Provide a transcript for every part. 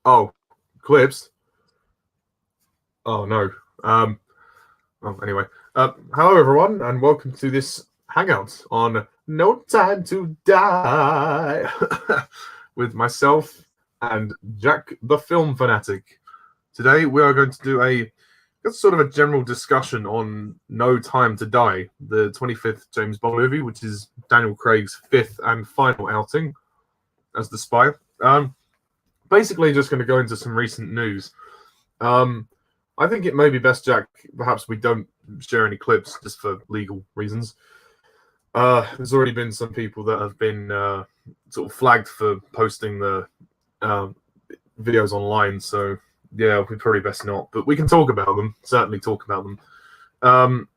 Oh, clips. Oh no. Um. Well, anyway. Hello everyone, and welcome to this hangout on No Time to Die with myself and Jack, the film fanatic. Today we are going to do sort of a general discussion on No Time to Die, the 25th James Bond movie, which is Daniel Craig's fifth and final outing as the spy. Um, Basically, just going to go into some recent news. Um, I think it may be best, Jack. Perhaps we don't share any clips just for legal reasons. There's already been some people that have been sort of flagged for posting the uh, videos online, so yeah, we probably best not. But we can talk about them. Certainly talk about them. Um,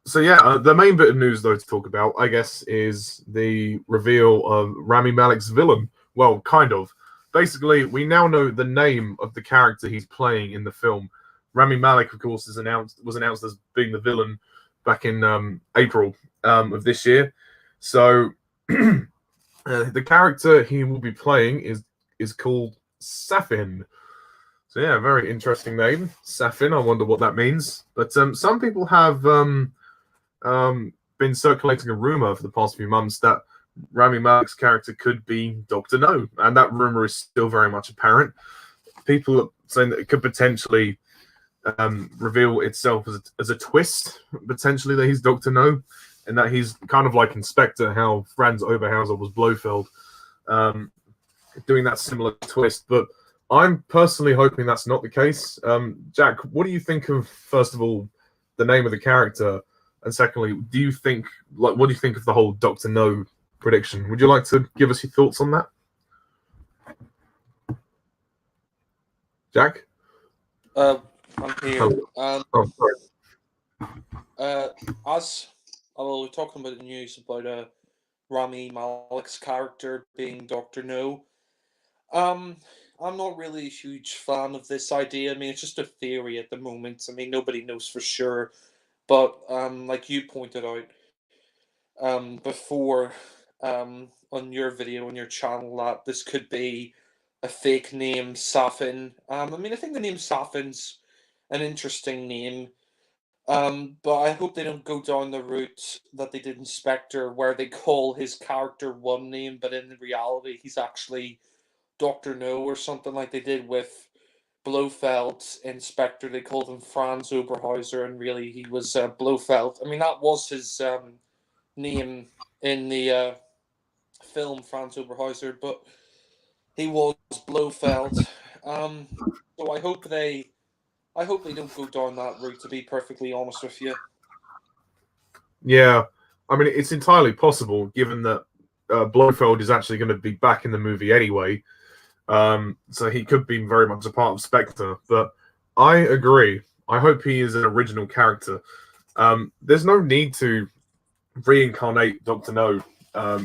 the main bit of news though to talk about, I guess, is the reveal of Rami Malek's villain. Well, kind of. Basically, we now know the name of the character he's playing in the film. Rami Malek, of course, was announced as being the villain back in April of this year. So the character he will be playing is called Safin. So yeah, very interesting name, Safin. I wonder what that means. But some people have been circulating a rumor for the past few months that Rami Malek's character could be Dr. No, and that rumor is still very much apparent. People are saying that it could potentially reveal itself as a twist, potentially that he's Dr. No, and that he's kind of like Inspector, how Franz Oberhauser was Blofeld, doing that similar twist. But I'm personally hoping that's not the case. Jack, what do you think of, first of all, the name of the character? And secondly, what do you think of the whole Dr. No prediction? Would you like to give us your thoughts on that? Jack? I'm here. Oh, sorry. As we're talking about the news about Rami Malek's character being Dr. No, I'm not really a huge fan of this idea. I mean, it's just a theory at the moment. I mean, nobody knows for sure. But like you pointed out before on your video on your channel, that this could be a fake name, Safin. I mean, I think the name Safin's an interesting name. But I hope they don't go down the route that they did in Spectre, where they call his character one name, but in reality he's actually Dr. No or something like they did with Blofeld in Spectre. They called him Franz Oberhauser, and really he was Blofeld. I mean, that was his name in the film, Franz Oberhauser, but he was Blofeld. Um, so I hope they don't go down that route, to be perfectly honest with you. Yeah, I mean, it's entirely possible, given that Blofeld is actually going to be back in the movie anyway. So he could be very much a part of Spectre. But I agree. I hope he is an original character. There's no need to reincarnate Dr. No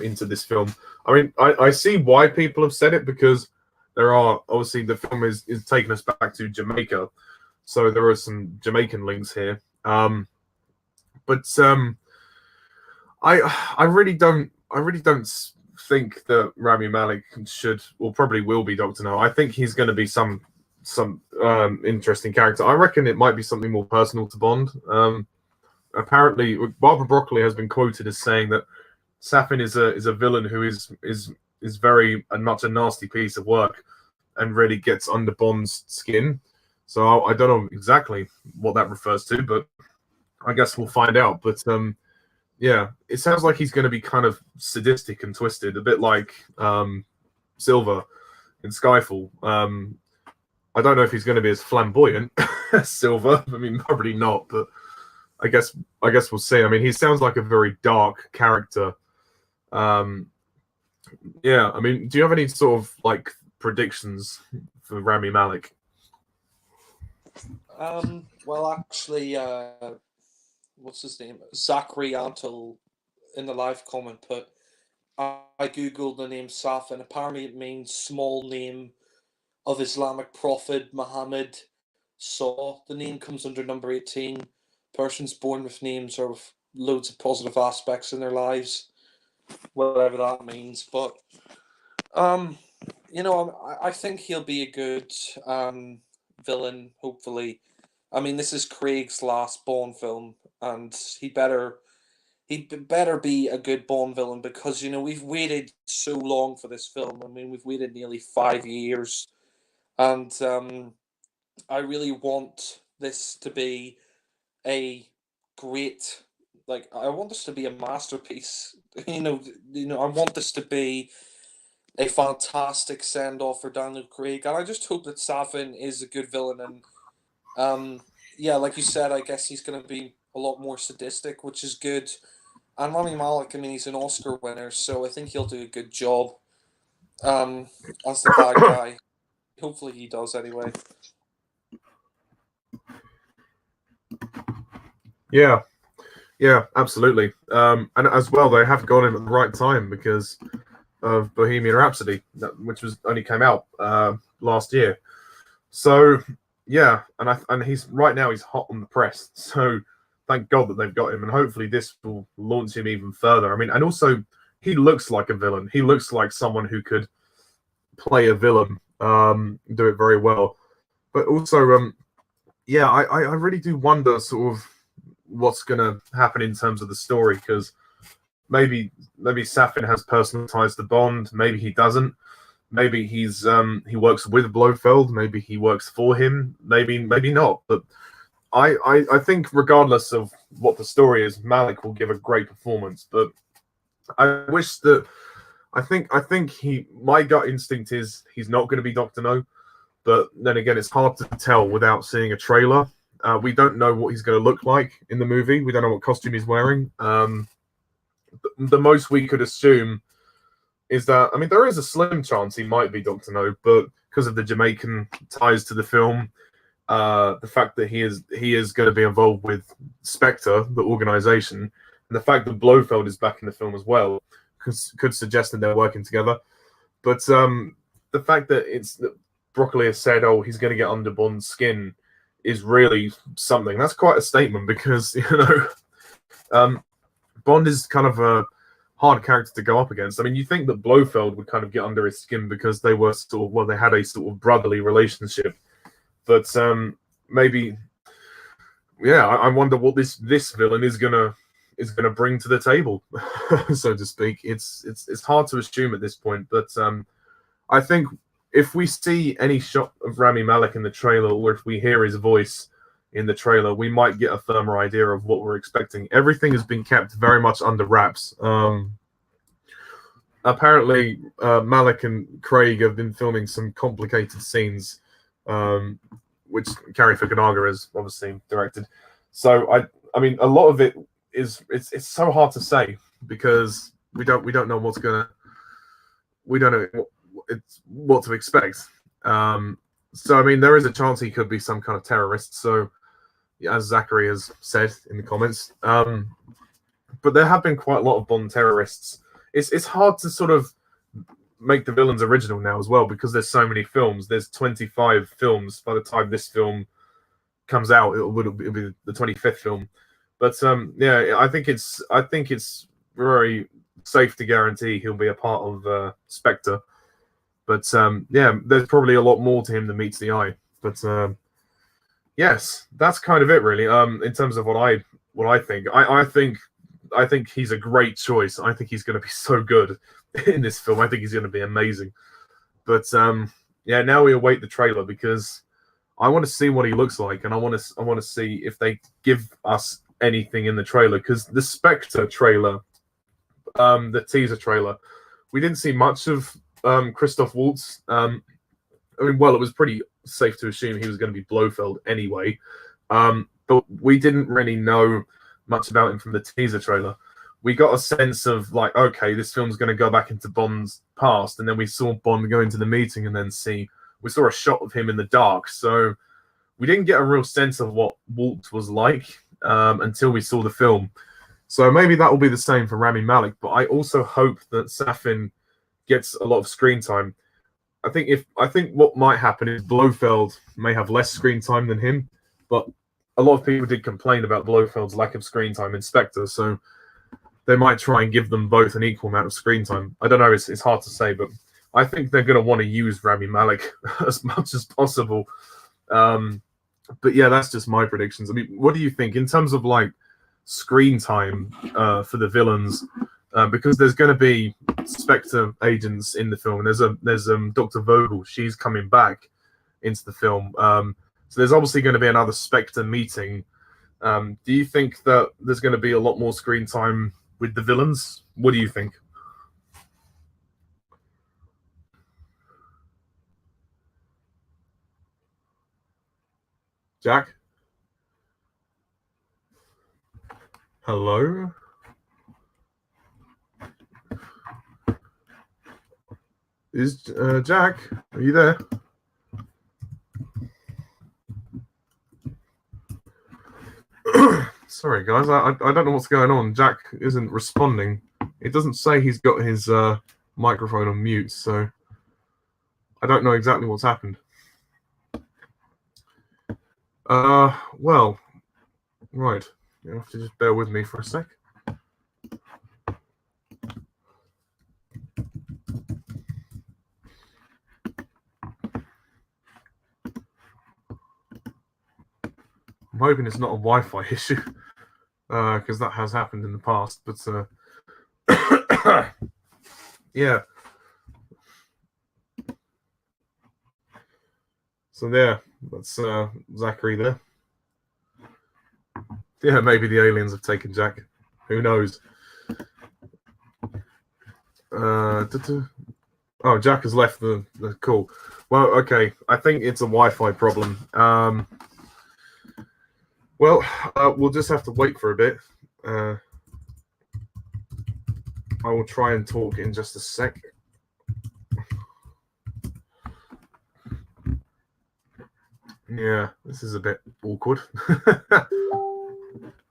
into this film. I mean, I see why people have said it, because there are obviously the film is taking us back to Jamaica, so there are some Jamaican links here. But I really don't think that Rami Malek should or probably will be Doctor No. I think he's going to be some interesting character. I reckon it might be something more personal to Bond. Apparently, Barbara Broccoli has been quoted as saying that Safin is a villain who is very much a nasty piece of work and really gets under Bond's skin. So I don't know exactly what that refers to, but I guess we'll find out. But yeah, it sounds like he's going to be kind of sadistic and twisted, a bit like Silver in Skyfall. I don't know if he's going to be as flamboyant as Silver. I mean, probably not, but I guess we'll see. I mean, he sounds like a very dark character. Yeah, I mean, do you have any sort of like predictions for Rami Malek? Well, actually, what's his name? Zachary Antle in the live comment put, I googled the name Saf, and apparently it means small name of Islamic prophet Muhammad Saw. The name comes under number 18. Persons born with names or with loads of positive aspects in their lives, whatever that means. But um, I think he'll be a good villain. Hopefully, I mean, this is Craig's last Bond film, and he'd better be a good Bond villain because we've waited so long for this film. I mean, we've waited nearly 5 years, and I really want this to be a great, like, I want this to be a masterpiece. I want this to be a fantastic send off for Daniel Craig, and I just hope that Safin is a good villain. And yeah, like you said, I guess he's going to be a lot more sadistic, which is good. And Rami Malek, I mean, he's an Oscar winner, so I think he'll do a good job as the bad guy. Hopefully, he does anyway. Yeah, absolutely. And as well, they have got him at the right time because of Bohemian Rhapsody, which only came out last year. So yeah, and he's right now he's hot on the press. So thank God that they've got him, and hopefully this will launch him even further. I mean, and also he looks like a villain. He looks like someone who could play a villain, do it very well. But also, yeah, I really do wonder sort of what's going to happen in terms of the story, because maybe Safin has personal ties to Bond, maybe he doesn't, maybe he works with Blofeld, maybe he works for him, maybe not. But I think regardless of what the story is, Malik will give a great performance. But I wish that I think my gut instinct is he's not going to be Dr. No, but then again, it's hard to tell without seeing a trailer. We don't know what he's going to look like in the movie. We don't know what costume he's wearing. The most we could assume is that, I mean, there is a slim chance he might be Dr. No, but because of the Jamaican ties to the film, the fact that he is going to be involved with Spectre, the organization, and the fact that Blofeld is back in the film as well, could suggest that they're working together. But the fact that Broccoli has said, oh, he's going to get under Bond's skin, is really something. That's quite a statement because, Bond is kind of a hard character to go up against. I mean, you think that Blofeld would kind of get under his skin because they were they had a sort of brotherly relationship. But maybe, yeah, I wonder what this villain is gonna bring to the table, so to speak. It's hard to assume at this point, but I think if we see any shot of Rami Malek in the trailer, or if we hear his voice in the trailer, we might get a firmer idea of what we're expecting. Everything has been kept very much under wraps. Apparently, Malek and Craig have been filming some complicated scenes, which Cary Fukunaga has obviously directed. So I mean, a lot of it is it's so hard to say because we don't know we don't know what to expect. So I mean, there is a chance he could be some kind of terrorist. So, as Zachary has said in the comments, but there have been quite a lot of Bond terrorists. It's hard to sort of make the villains original now as well because there's so many films. There's 25 films. By the time this film comes out, it'll be the 25th film. But yeah, I think it's very safe to guarantee he'll be a part of Spectre. But yeah, there's probably a lot more to him than meets the eye. But yes, that's kind of it, really. In terms of what I think, I think he's a great choice. I think he's going to be so good in this film. I think he's going to be amazing. But yeah, now we await the trailer because I want to see what he looks like, and I want to see if they give us anything in the trailer. Because the Spectre trailer, the teaser trailer, we didn't see much of Christoph Waltz. I mean, well, it was pretty safe to assume he was going to be Blofeld anyway. But we didn't really know much about him from the teaser trailer. We got a sense of like, okay, this film's going to go back into Bond's past, and then we saw Bond go into the meeting, and then we saw a shot of him in the dark. So we didn't get a real sense of what Waltz was like until we saw the film. So maybe that will be the same for Rami Malek. But I also hope that Safin gets a lot of screen time. I think what might happen is Blofeld may have less screen time than him, but a lot of people did complain about Blofeld's lack of screen time in Spectre, so they might try and give them both an equal amount of screen time. I don't know, it's hard to say, but I think they're going to want to use Rami Malek as much as possible. But yeah, that's just my predictions. I mean, what do you think in terms of like screen time for the villains? Because there's going to be Spectre agents in the film. There's Dr. Vogel. She's coming back into the film. So there's obviously going to be another Spectre meeting. Do you think that there's going to be a lot more screen time with the villains? What do you think? Jack? Hello? Is Jack? Are you there? Sorry, guys. I don't know what's going on. Jack isn't responding. It doesn't say he's got his microphone on mute, so I don't know exactly what's happened. Well, right. You have to just bear with me for a sec. I'm hoping it's not a Wi-Fi issue, because that has happened in the past. But yeah. So there, that's Zachary there. Yeah, maybe the aliens have taken Jack. Who knows? Oh, Jack has left the call. Well, okay. I think it's a Wi-Fi problem. Well, we'll just have to wait for a bit. I will try and talk in just a sec. Yeah, this is a bit awkward.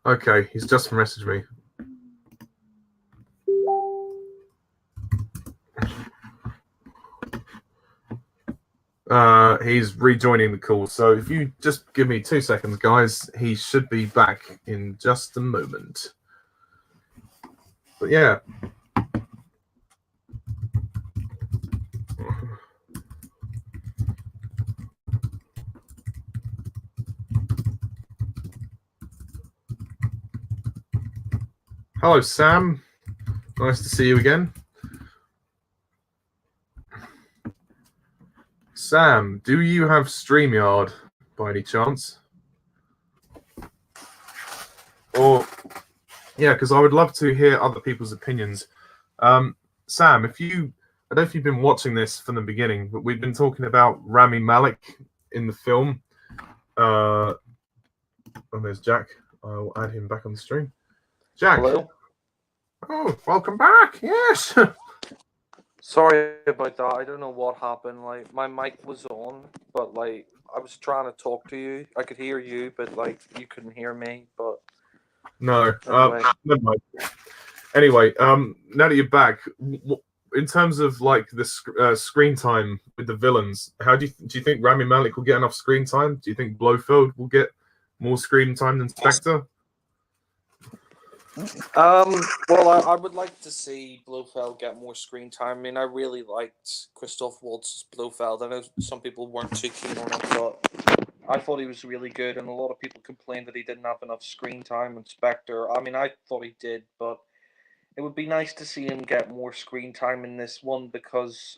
Okay, he's just messaged me. He's rejoining the call, so if you just give me 2 seconds, guys, he should be back in just a moment. But yeah. Hello, Sam. Nice to see you again. Sam, do you have StreamYard by any chance? Or, yeah, because I would love to hear other people's opinions. Sam, I don't know if you've been watching this from the beginning, but we've been talking about Rami Malek in the film. Oh, there's Jack. I'll add him back on the stream. Jack. Hello. Oh, welcome back. Yes. Sorry about that. I don't know what happened. Like, my mic was on, but like I was trying to talk to you. I could hear you, but like you couldn't hear me. But no, anyway. never mind. Anyway, now that you're back, in terms of like the screen time with the villains, do you think Rami Malek will get enough screen time? Do you think Blofeld will get more screen time than Spectre? Well, I would like to see Blofeld get more screen time. I mean, I really liked Christoph Waltz's Blofeld. I know some people weren't too keen on it, but I thought he was really good, and a lot of people complained that he didn't have enough screen time in Spectre. I mean, I thought he did, but it would be nice to see him get more screen time in this one because,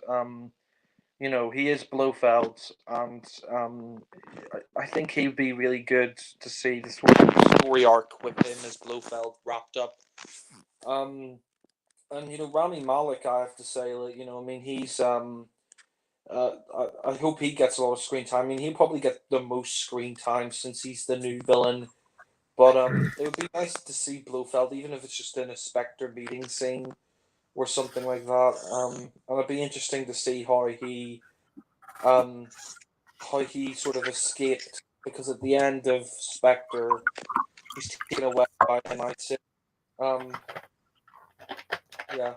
you know, he is Blofeld, and I think he'd be really good to see this story arc with him as Blofeld wrapped up. And you know, Rami Malek, I have to say, like, you know, I mean, he's I hope he gets a lot of screen time. I mean, he'll probably get the most screen time since he's the new villain. But it would be nice to see Blofeld, even if it's just in a Spectre meeting scene or something like that. And it'd be interesting to see how he sort of escaped, because at the end of Spectre, he's taken away by MI6. Yeah.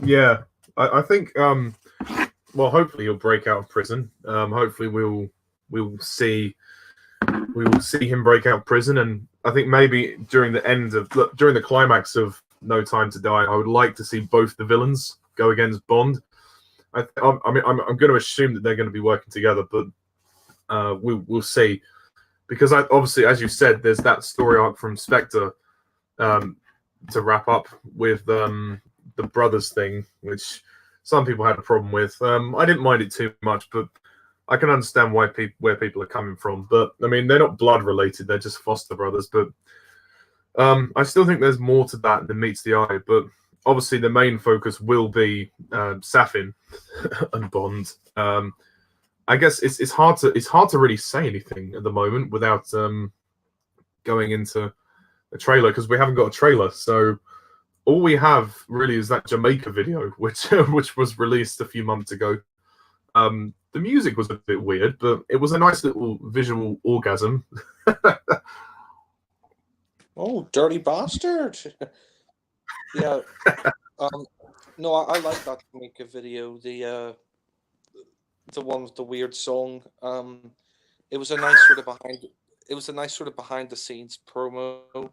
Yeah, I think. Well, hopefully he'll break out of prison. Hopefully we will see him break out of prison, and I think maybe during the climax of No Time to Die, I would like to see both the villains go against Bond. I mean, I'm going to assume that they're going to be working together, but we'll see. Because obviously, as you said, there's that story arc from Spectre to wrap up with the brothers thing, which some people had a problem with. I didn't mind it too much, but I can understand where people are coming from. But I mean, they're not blood related; they're just foster brothers. But I still think there's more to that than meets the eye. But obviously, the main focus will be Safin and Bond. I guess it's hard to really say anything at the moment without going into a trailer, because we haven't got a trailer. So all we have really is that Jamaica video, which was released a few months ago. The music was a bit weird, but it was a nice little visual orgasm. Oh, dirty bastard! Yeah. No, I like that Jamaica video. The one with the weird song. It was a nice sort of behind. It was a nice sort of behind the scenes promo,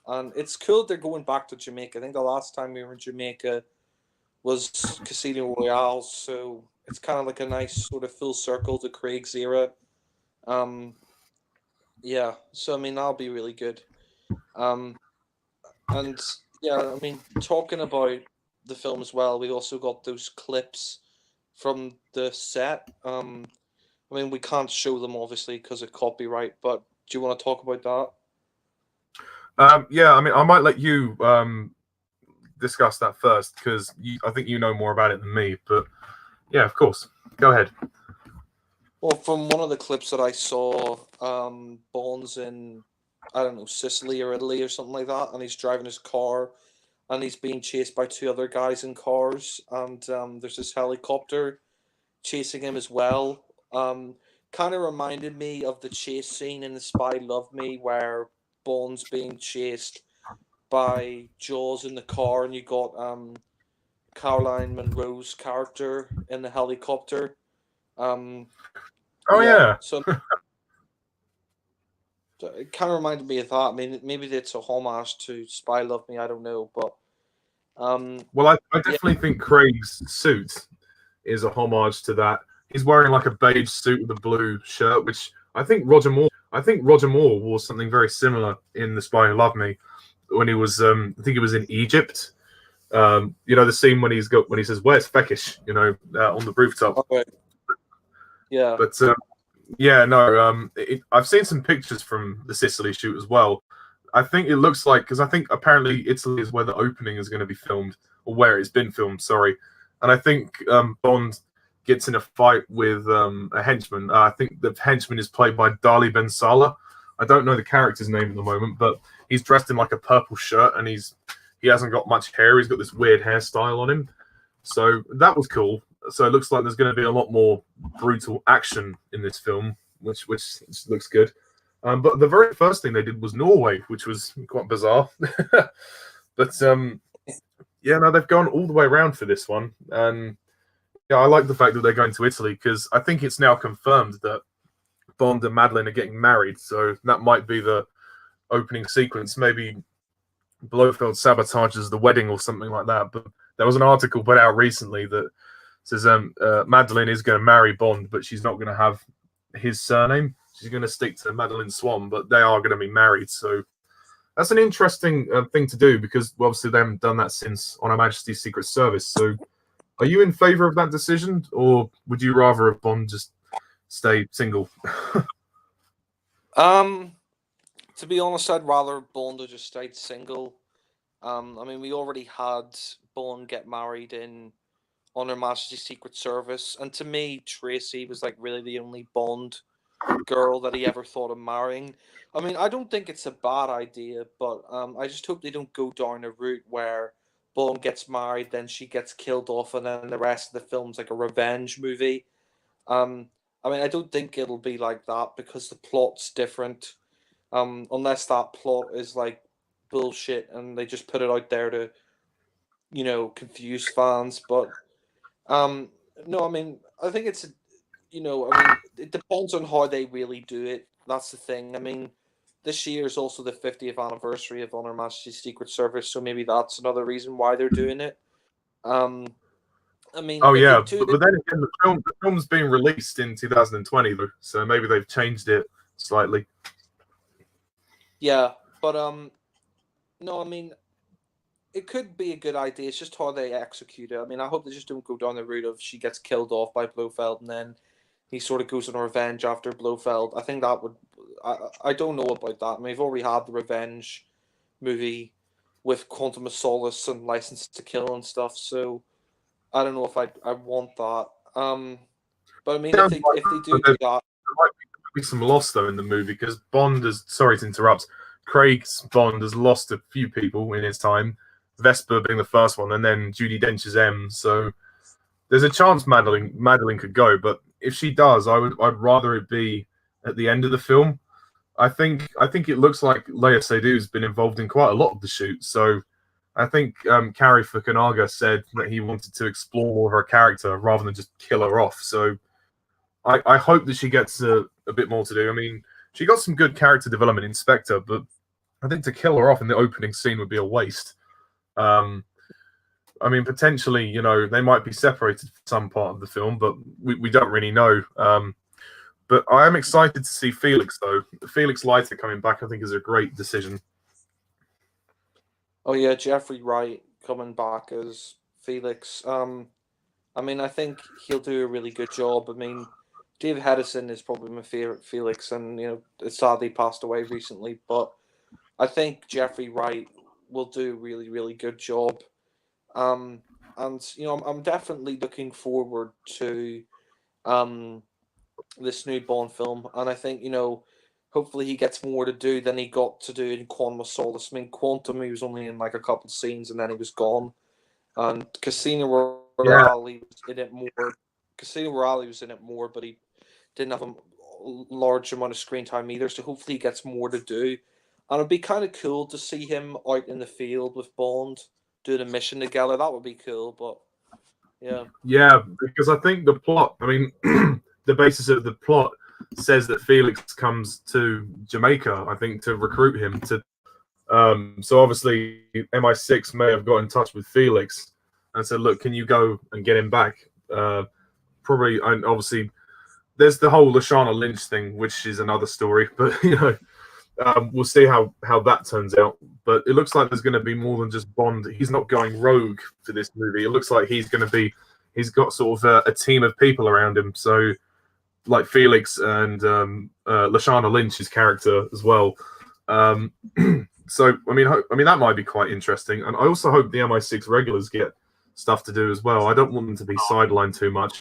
and it's cool they're going back to Jamaica. I think the last time we were in Jamaica was Casino Royale, so it's kind of like a nice sort of full circle to Craig's era. Um, yeah, so I mean that'll be really good. Um, and yeah, I mean talking about the film as well, we also got those clips from the set. I mean we can't show them obviously because of copyright, but do you want to talk about that? Yeah, I mean, I might let you discuss that first, because I think you know more about it than me. But yeah, of course, go ahead. Well, from one of the clips that I saw, Bond's in, I don't know, Sicily or Italy or something like that, and he's driving his car, and he's being chased by two other guys in cars, and there's this helicopter chasing him as well. Um, Kind of reminded me of the chase scene in The Spy Loved Me, where Bond's being chased by Jaws in the car, and you got Caroline Monroe's character in the helicopter. Um, Oh yeah, yeah. so it kind of reminded me of that. I mean, maybe it's a homage to Spy Love Me. I don't know, but Well, I yeah, definitely think Craig's suit is a homage to that. He's wearing like a beige suit with a blue shirt, which I think Roger Moore wore something very similar in The Spy Who Loved Me when he was I think it was in Egypt. You know, the scene when he says, "Where's Feckish?" You know, on the rooftop. okay, yeah, But yeah, no, I've seen some pictures from the Sicily shoot as well. I think it looks like, because I think apparently Italy is where the opening is going to be filmed, or where it's been filmed. Sorry, and I think Bond gets in a fight with a henchman. I think the henchman is played by Dali Ben Salah. I don't know the character's name at the moment, but he's dressed in like a purple shirt, and he hasn't got much hair. He's got this weird hairstyle on him. So that was cool. So it looks like there's going to be a lot more brutal action in this film, which looks good. But the very first thing they did was Norway, which was quite bizarre. But yeah, no, they've gone all the way around for this one, and yeah, I like the fact that they're going to Italy, because I think it's now confirmed that Bond and Madeline are getting married. So that might be the opening sequence. Maybe Blofeld sabotages the wedding or something like that. But there was an article put out recently that says Madeline is going to marry Bond, but she's not going to have his surname. She's going to stick to Madeline Swan, but they are going to be married. So that's an interesting thing to do, because obviously they haven't done that since On Her Majesty's Secret Service. So are you in favor of that decision, or would you rather have Bond just stay single? um, to be honest, I'd rather Bond had just stayed single. I mean, we already had Bond get married in On Her Majesty's Secret Service, and to me, Tracy was like really the only Bond girl that he ever thought of marrying. I mean, I don't think it's a bad idea, but I just hope they don't go down a route where Bond gets married, then she gets killed off, and then the rest of the film's like a revenge movie. Um, I mean, I don't think it'll be like that because the plot's different. Unless that plot is like bullshit and they just put it out there to, confuse fans. But um, no, I mean, I think it's I mean, it depends on how they really do it. That's the thing. I mean, this year is also the 50th anniversary of On Her Majesty's Secret Service, so maybe that's another reason why they're doing it. Um, I mean, Oh if they yeah, do but then again, the film's being released in 2020 though, so maybe they've changed it slightly. yeah, but no, I mean, it could be a good idea. It's just how they execute it. I mean, I hope they just don't go down the route of she gets killed off by Blofeld and then he sort of goes on revenge after Blofeld. I think that would. I don't know about that. I mean, we've already had the revenge movie with Quantum of Solace and License to Kill and stuff. So I don't know if I want that. But I mean, if Sounds they like if they do there do that, might be some loss though in the movie because Bond is sorry to interrupt. Craig's Bond has lost a few people in his time, Vesper being the first one, and then Judy Dench's M. So there's a chance Madeline could go, but if she does, I'd rather it be at the end of the film. I think it looks like Leia Seydoux been involved in quite a lot of the shoots. So I think Cary Fukunaga said that he wanted to explore more of her character rather than just kill her off. So I hope that she gets a bit more to do. I mean, she got some good character development in Spectre, but I think to kill her off in the opening scene would be a waste. Um, I mean, potentially, they might be separated for some part of the film, but we don't really know. But I am excited to see Felix, though. Felix Leiter coming back, I think, is a great decision. oh yeah, Jeffrey Wright coming back as Felix. I mean, I think he'll do a really good job. I mean, David Hedison is probably my favorite Felix, and it's sadly passed away recently. But I think Jeffrey Wright will do a really, really good job. Um, and I'm definitely looking forward to um this new Bond film, and I think hopefully he gets more to do than he got to do in Quantum of Solace. I mean, Quantum he was only in like a couple of scenes and then he was gone. And Casino Yeah, Royale he was in it more. Casino Royale he was in it more, but he didn't have a large amount of screen time either. So hopefully he gets more to do. And it'd be kind of cool to see him out in the field with Bond doing a mission together. That would be cool. But yeah, yeah, because I think the plot, I mean, the basis of the plot says that Felix comes to Jamaica, I think, to recruit him to. So obviously, MI6 may have got in touch with Felix and said, "Look, can you go and get him back?" Probably, and obviously, there's the whole Lashana Lynch thing, which is another story. But we'll see how that turns out. But it looks like there's going to be more than just Bond. He's not going rogue for this movie. It looks like he's got sort of a team of people around him. So like Felix and Lashana Lynch's character as well. Um, so I mean that might be quite interesting. And I also hope the MI6 regulars get stuff to do as well. I don't want them to be sidelined too much.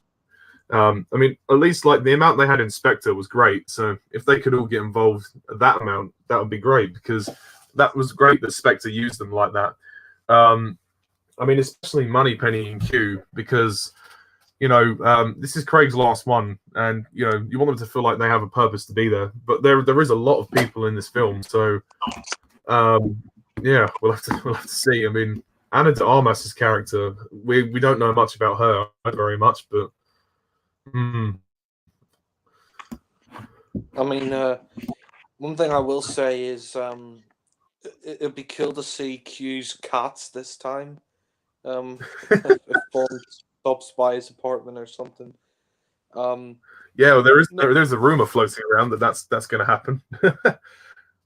I mean, at least like the amount they had in Spectre was great. So if they could all get involved at that amount, that would be great because that was great that Spectre used them like that. I mean, especially Moneypenny and Q because this is Craig's last one, and you want them to feel like they have a purpose to be there. But there is a lot of people in this film, so yeah, we'll have to see. I mean, Anna de Armas's character, we don't know much about her, not very much, but. I mean, one thing I will say is it'd be cool to see Q's cats this time. If Bond stops by his apartment or something. Yeah, well, No, there's a rumor floating around that that's going to happen.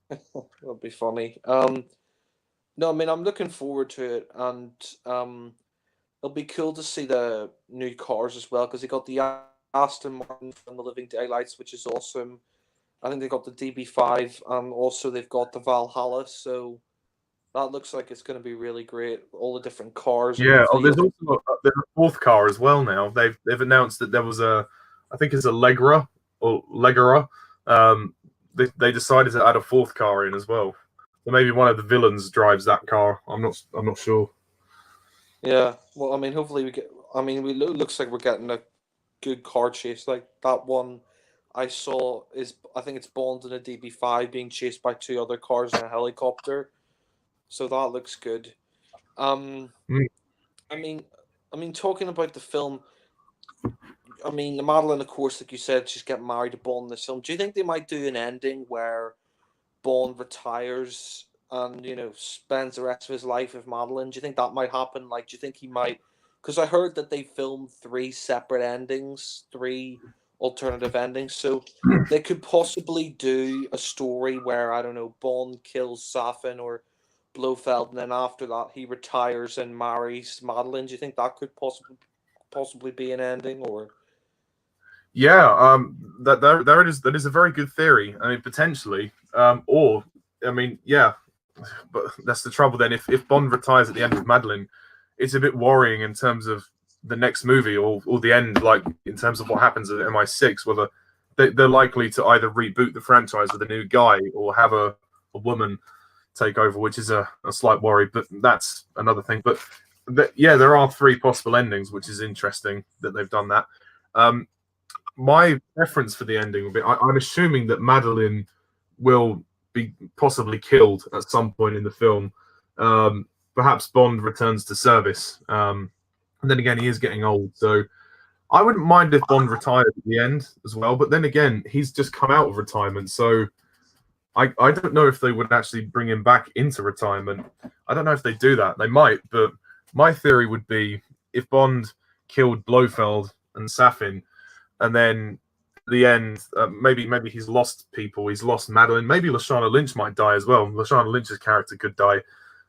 that'd be funny. No, I mean I'm looking forward to it, and it'll be cool to see the new cars as well because they got the Aston Martin from the Living Daylights, which is awesome. I think they got the DB5, and also they've got the Valhalla. So that looks like it's going to be really great. All the different cars, and Yeah. Oh, hopefully there's you'll. also there's a fourth car as well now. They've announced that there was I think it's a Legra or Legera. Um, they decided to add a fourth car in as well. So maybe one of the villains drives that car. I'm not sure. Yeah, well, I mean, hopefully we get. I mean, looks like we're getting a good car chase. Like that one I saw is, I think it's Bond in a DB5 being chased by two other cars in a helicopter. So that looks good. Um, Mm. I mean, talking about the film. I mean, Madeline, of course, like you said, she's getting married to Bond in this film. Do you think they might do an ending where Bond retires and spends the rest of his life with Madeline? Do you think that might happen? Like, do you think he might because I heard that they filmed three separate endings, three alternative endings. So they could possibly do a story where, I don't know, Bond kills Safin or Blofeld, and then after that he retires and marries Madeline. Do you think that could possibly be an ending, or? Yeah, there it is. That is a very good theory. I mean, potentially, or I mean, yeah, but that's the trouble. Then, if Bond retires at the end of Madeline, it's a bit worrying in terms of the next movie or the end, like in terms of what happens at MI6. Whether they're likely to either reboot the franchise with a new guy or have a woman take over, which is a slight worry. But that's another thing. But yeah, there are three possible endings, which is interesting that they've done that. My preference for the ending will be I'm assuming that Madeline will be possibly killed at some point in the film. Perhaps Bond returns to service. And then again, he is getting old. So I wouldn't mind if Bond retired at the end as well. But then again, he's just come out of retirement. So I don't know if they would actually bring him back into retirement. I don't know if they do that. They might. But my theory would be if Bond killed Blofeld and Safin, and then at the end, maybe he's lost people. He's lost Madeline. Maybe Lashana Lynch might die as well. Lashana Lynch's character could die.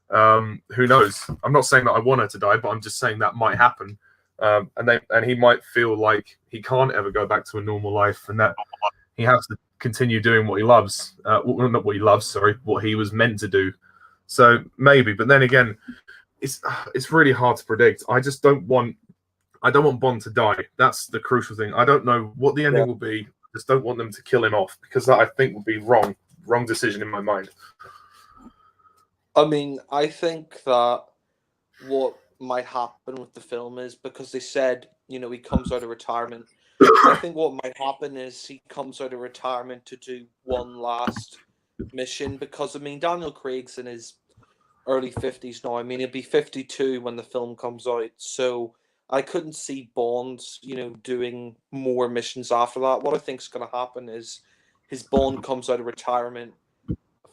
Who knows? I'm not saying that I want her to die, but I'm just saying that might happen. And he might feel like he can't ever go back to a normal life, and that he has to continue doing what he loves. Well, not what he loves, sorry, what he was meant to do. So maybe, but then again, it's really hard to predict. I don't want Bond to die. That's the crucial thing. I don't know what the ending will be. I just don't want them to kill him off, because that I think would be wrong decision in my mind. I mean, I think that what might happen with the film is, because they said, he comes out of retirement. I think what might happen is he comes out of retirement to do one last mission, because, I mean, Daniel Craig's in his early 50s now. I mean, he'll be 52 when the film comes out. So I couldn't see Bond, doing more missions after that. What I think is going to happen is his Bond comes out of retirement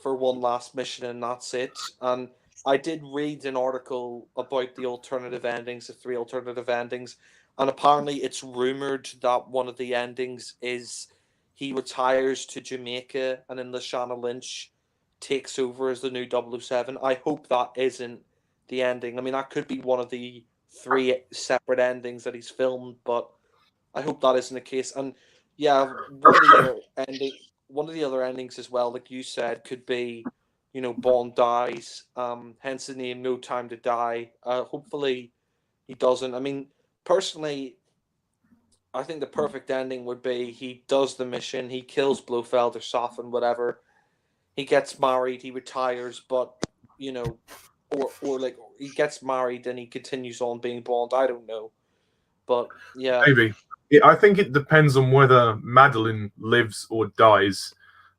for one last mission, and that's it. And I did read an article about the alternative endings, the three alternative endings, and apparently it's rumored that one of the endings is he retires to Jamaica, and then Lashana Lynch takes over as the new 007. I hope that isn't the ending. I mean, that could be one of the three separate endings that he's filmed, but I hope that isn't the case. And yeah, one of the other endings as well, like you said, could be, Bond dies, hence the name No Time to Die. Hopefully he doesn't. I mean, personally, I think the perfect ending would be he does the mission, he kills Blofeld or Safin, whatever. He gets married, he retires, but or like he gets married and he continues on being Bond. I don't know, but yeah, Maybe. I think it depends on whether Madeline lives or dies,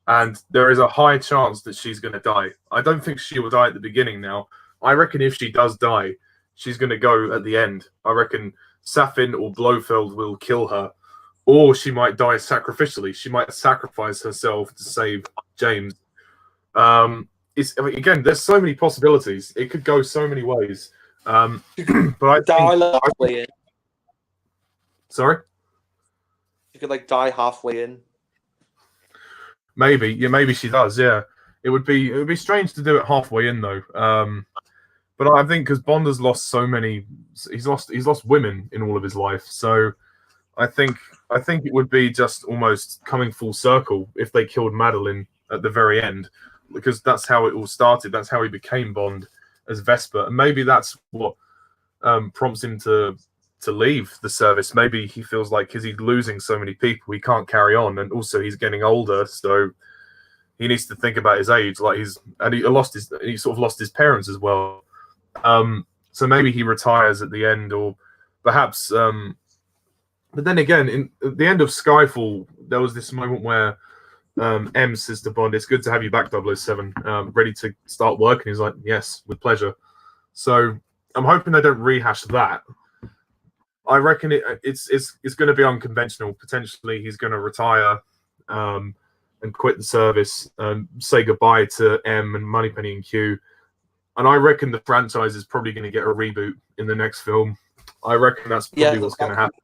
and there is a high chance that she's going to die. I don't think she will die at the beginning now. I reckon if she does die, she's going to go at the end. I reckon Safin or Blofeld will kill her, or she might die sacrificially. She might sacrifice herself to save James. Again, there's so many possibilities. It could go so many ways. But I halfway in. Sorry? You could die halfway in. Maybe she does. Yeah, it would be strange to do it halfway in though. But I think because Bond has lost so many, he's lost women in all of his life. So I think it would be just almost coming full circle if they killed Madeline at the very end, because that's how it all started. That's how he became Bond as Vesper, and maybe that's what prompts him to leave the service. Maybe he feels like because he's losing so many people, he can't carry on, and also he's getting older, so he needs to think about his age. He sort of lost his parents as well. So maybe he retires at the end, or perhaps. But then again, at the end of Skyfall, there was this moment where M says to Bond, "It's good to have you back, 007. Ready to start work?" And he's like, "Yes, with pleasure." So I'm hoping they don't rehash that. I reckon it's going to be unconventional. Potentially, he's going to retire and quit the service, say goodbye to M and Moneypenny and Q. And I reckon the franchise is probably going to get a reboot in the next film. I reckon that's probably what's going to happen.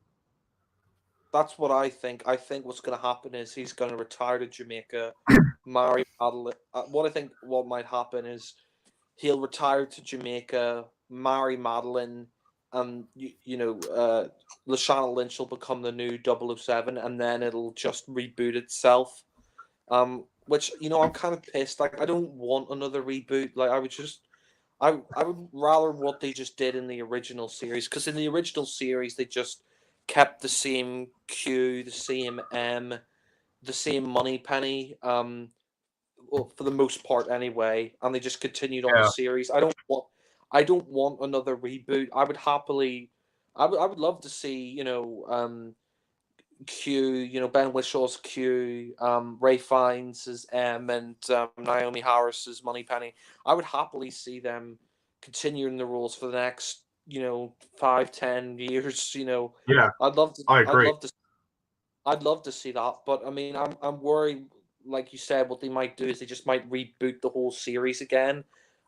That's what I think. I think what's going to happen is he's going to retire to Jamaica, marry Madeline. What might happen is he'll retire to Jamaica, marry Madeline, and Lashana Lynch will become the new 007, and then it'll just reboot itself. Which I'm kind of pissed. Like, I don't want another reboot. Like, I would rather what they just did in the original series, because in the original series they just kept the same Q, the same M, the same Moneypenny. Well, for the most part anyway, and they just continued on the series. I don't want another reboot. I would love to see Q, Ben Wishaw's Q, Ray Fiennes' M, and Naomi Harris's Moneypenny. I would happily see them continuing the roles for the next 5-10 years. Yeah, I'd love to. I agree. I'd love to see that, but I mean, I'm worried. Like you said, what they might do is they just might reboot the whole series again,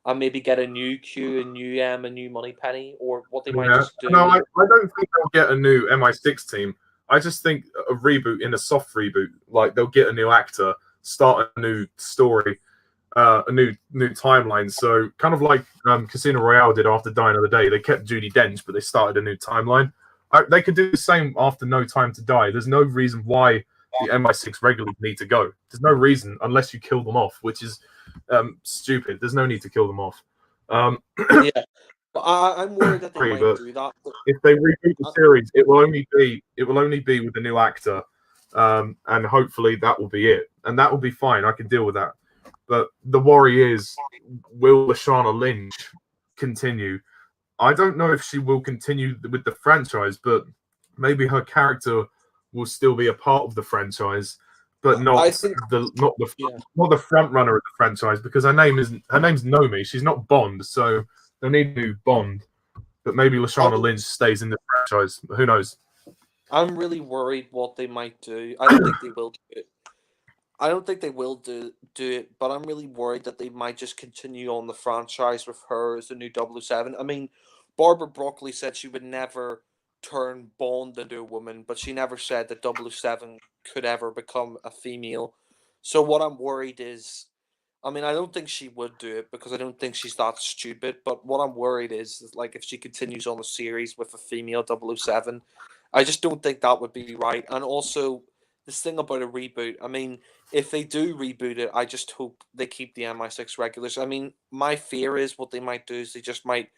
and maybe get a new Q, a new M, a new Moneypenny, or what they might just do. No, I don't think they'll get a new MI6 team. I just think a reboot, in a soft reboot, like they'll get a new actor, start a new story, a new timeline. So kind of like Casino Royale did after Die Another Day. They kept Judi Dench, but they started a new timeline. They could do the same after No Time to Die. There's no reason why the MI6 regulars need to go. There's no reason unless you kill them off, which is stupid. There's no need to kill them off. Yeah, but I'm worried that they might do that. If they reboot the series, it will only be with a new actor, and hopefully that will be it, and that will be fine. I can deal with that. But the worry is, will Lashana Lynch continue? I don't know if she will continue with the franchise, but maybe her character will still be a part of the franchise, but not the front runner of the franchise, because her name's Nomi. She's not Bond, so they need a new Bond. But maybe Lashana Lynch stays in the franchise. Who knows? I'm really worried what they might do. I don't think they will do it. I don't think they will do it, but I'm really worried that they might just continue on the franchise with her as the new 007. I mean, Barbara Broccoli said she would never turn Bond into a woman, but she never said that 007 could ever become a female. So what I'm worried is, I mean, I don't think she would do it because I don't think she's that stupid, but what I'm worried is like if she continues on the series with a female 007, I just don't think that would be right. And also, this thing about a reboot, I mean, if they do reboot it, I just hope they keep the MI6 regulars. I mean, my fear is what they might do is they just might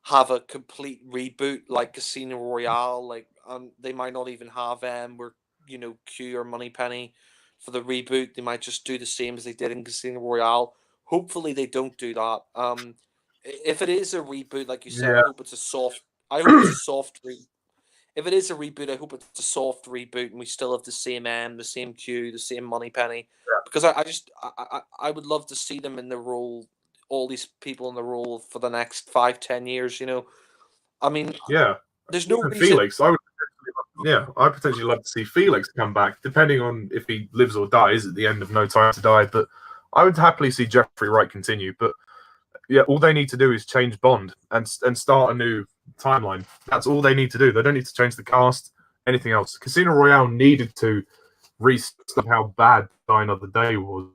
have a complete reboot like Casino Royale. Like, they might not even have where Q or Moneypenny for the reboot. They might just do the same as they did in Casino Royale. Hopefully, they don't do that. If it is a reboot, like you said, I hope it's a soft. I hope it's a soft reboot. If it is a reboot, I hope it's a soft reboot and we still have the same M, the same Q, the same Moneypenny. Because I would love to see them in the role, all these people in the role for the next 5-10 years. I mean, there's no reason. Felix, I'd potentially love to see Felix come back, depending on if he lives or dies at the end of No Time to Die. But I would happily see Jeffrey Wright continue. But yeah, all they need to do is change Bond and start a new timeline. That's all they need to do. They don't need to change the cast, anything else. Casino Royale needed to restart how bad Die Another Day was.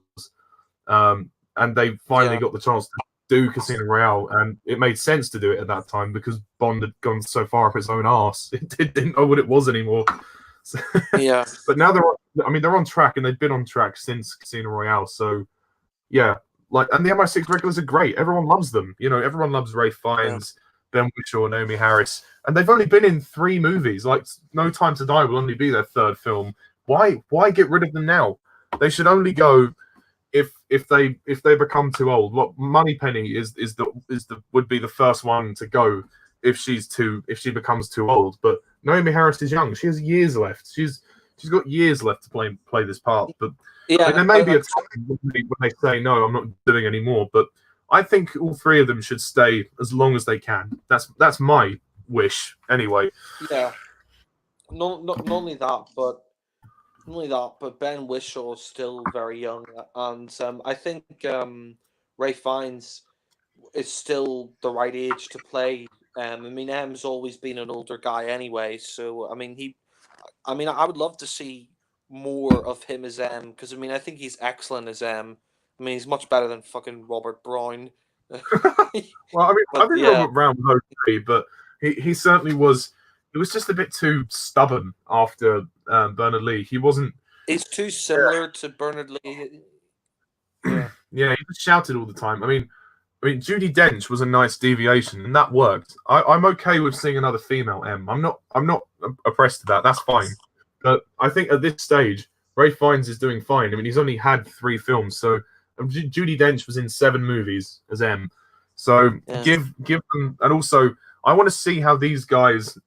And they finally got the chance to do Casino Royale, and it made sense to do it at that time because Bond had gone so far up its own arse. It didn't know what it was anymore. So, yeah. But now they're on track, and they've been on track since Casino Royale. So yeah, and the MI6 regulars are great. Everyone loves them. Everyone loves Ray Fiennes, Ben Whishaw, Naomi Harris, and they've only been in 3 movies. Like, No Time to Die will only be their 3rd film. Why get rid of them now? They should only go if they become too old. What Moneypenny would be the first one to go if she becomes too old. But Naomi Harris is young. She has years left. She's got years left to play this part. But there may be a time when they say no, I'm not doing any more. But I think all 3 of them should stay as long as they can. That's my wish anyway. Yeah. Not only that, but Ben Whishaw is still very young, and I think Ray Fiennes is still the right age to play I mean, M's always been an older guy anyway, so I mean, I would love to see more of him as M because I mean, I think he's excellent as M. I mean, he's much better than fucking Robert Brown. Well, I mean, I But think yeah, Robert Brown was okay, but he certainly was. He was just a bit too stubborn after Bernard Lee. He wasn't. he's too similar to Bernard Lee. Yeah. Yeah, he just shouted all the time. I mean, Judy Dench was a nice deviation, and that worked. I'm okay with seeing another female M. I'm not oppressed to that. That's fine. But I think at this stage, Ray Fiennes is doing fine. I mean, he's only had 3 films, so Judy Dench was in 7 movies as M. So Yeah. give them, and also I want to see how these guys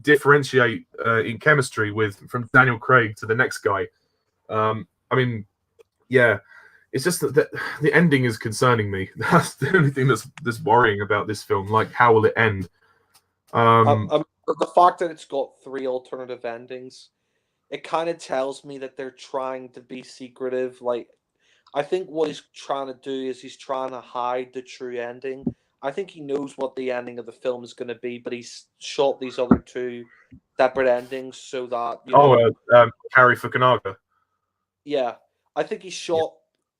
differentiate in chemistry with from Daniel Craig to the next guy. I mean, yeah, it's just that the ending is concerning me. That's the only thing that's worrying about this film. Like, how will it end? The fact that it's got 3 alternative endings, it kind of tells me that they're trying to be secretive. Like, I think what he's trying to do is he's trying to hide the true ending. I think he knows what the ending of the film is going to be, but he's shot these other 2 separate endings so that, Carrie Fukunaga. yeah, I think he Yeah. shot.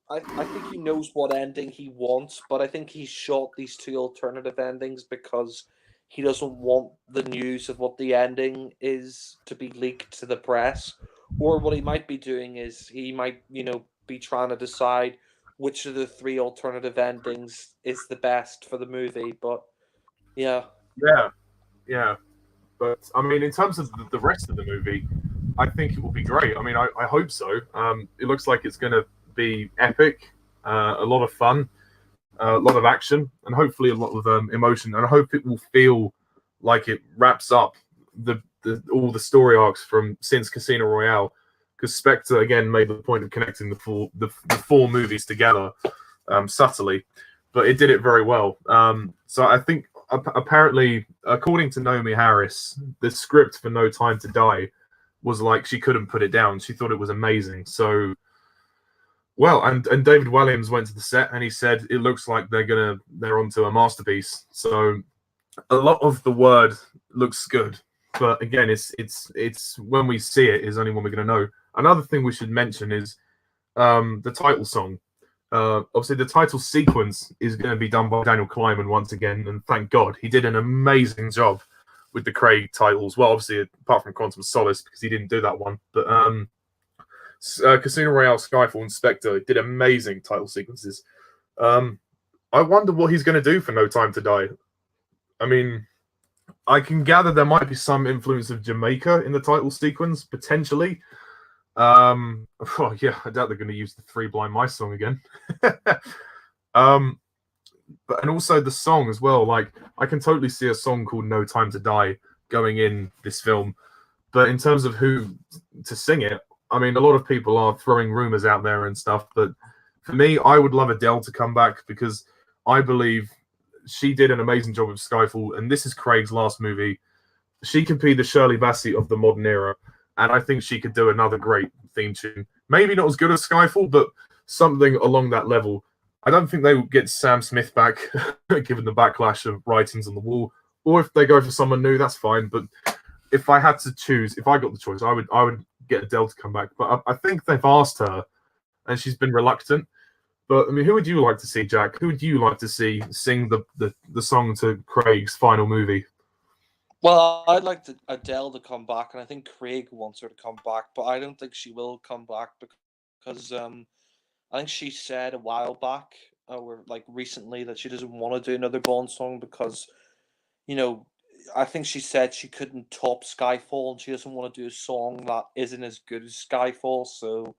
I think he knows what ending he wants, but I think he shot these 2 alternative endings because he doesn't want the news of what the ending is to be leaked to the press. Or what he might be doing is he might, be trying to decide which of the 3 alternative endings is the best for the movie. But yeah, Yeah, yeah. But I mean, in terms of the rest of the movie, I think it will be great. I mean, I hope so. It looks like it's going to be epic, a lot of fun, a lot of action, and hopefully a lot of emotion. And I hope it will feel like it wraps up all the story arcs from since Casino Royale, because Spectre again made the point of connecting the 4 movies together subtly, but it did it very well. So I think apparently, according to Naomi Harris, the script for No Time to Die was like she couldn't put it down. She thought it was amazing. So well, and David Williams went to the set and he said it looks like they're onto a masterpiece. So a lot of the word looks good, but again, it's when we see it is only when we're going to know. Another thing we should mention is the title song. Obviously, the title sequence is going to be done by Daniel Kleinman once again, and thank God he did an amazing job with the Craig titles. Well, obviously, apart from Quantum of Solace because he didn't do that one, but Casino Royale, Skyfall, and Spectre did amazing title sequences. I wonder what he's going to do for No Time to Die. I mean, I can gather there might be some influence of Jamaica in the title sequence, potentially. Oh yeah, I doubt they're going to use the Three Blind Mice song again. But and also the song as well. Like, I can totally see a song called No Time to Die going in this film. But in terms of who to sing it, I mean, a lot of people are throwing rumors out there and stuff. But for me, I would love Adele to come back because I believe she did an amazing job with Skyfall, and this is Craig's last movie. She could be the Shirley Bassey of the modern era, and I think she could do another great theme tune. Maybe not as good as Skyfall, but something along that level. I don't think they will get Sam Smith back, given the backlash of writings on the wall. Or if they go for someone new, that's fine. But if I had to choose, if I got the choice, I would get Adele to come back. But I think they've asked her, and she's been reluctant. But I mean, who would you like to see, Jack? Who would you like to see sing the song to Craig's final movie? well, I'd like Adele to come back, and I think Craig wants her to come back, but I don't think she will come back because I think she said a while back, or like recently, that she doesn't want to do another Bond song because, you know, I think she said she couldn't top Skyfall and she doesn't want to do a song that isn't as good as Skyfall. So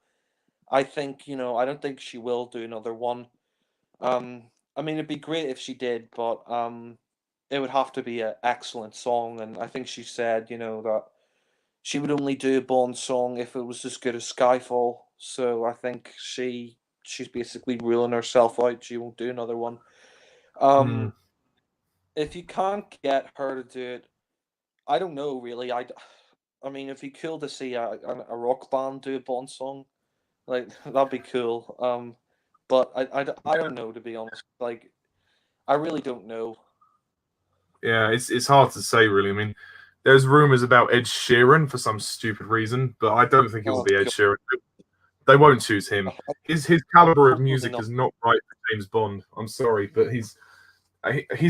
I think, I don't think she will do another one. I mean, it'd be great if she did, but it would have to be an excellent song. And I think she said, that she would only do a Bond song if it was as good as Skyfall. So I think she's basically ruling herself out. She won't do another one. Hmm. Um, if you can't get her to do it, I don't know really. I mean, it'd be cool to see a rock band do a Bond song. Like that'd be cool. But I don't know, to be honest. Like I really don't know. Yeah, it's hard to say really. I mean, there's rumors about Ed Sheeran for some stupid reason, but I don't think it will Oh be Ed God, Sheeran. They won't choose him. His caliber of probably music not. is not right for James Bond. I'm sorry, but he's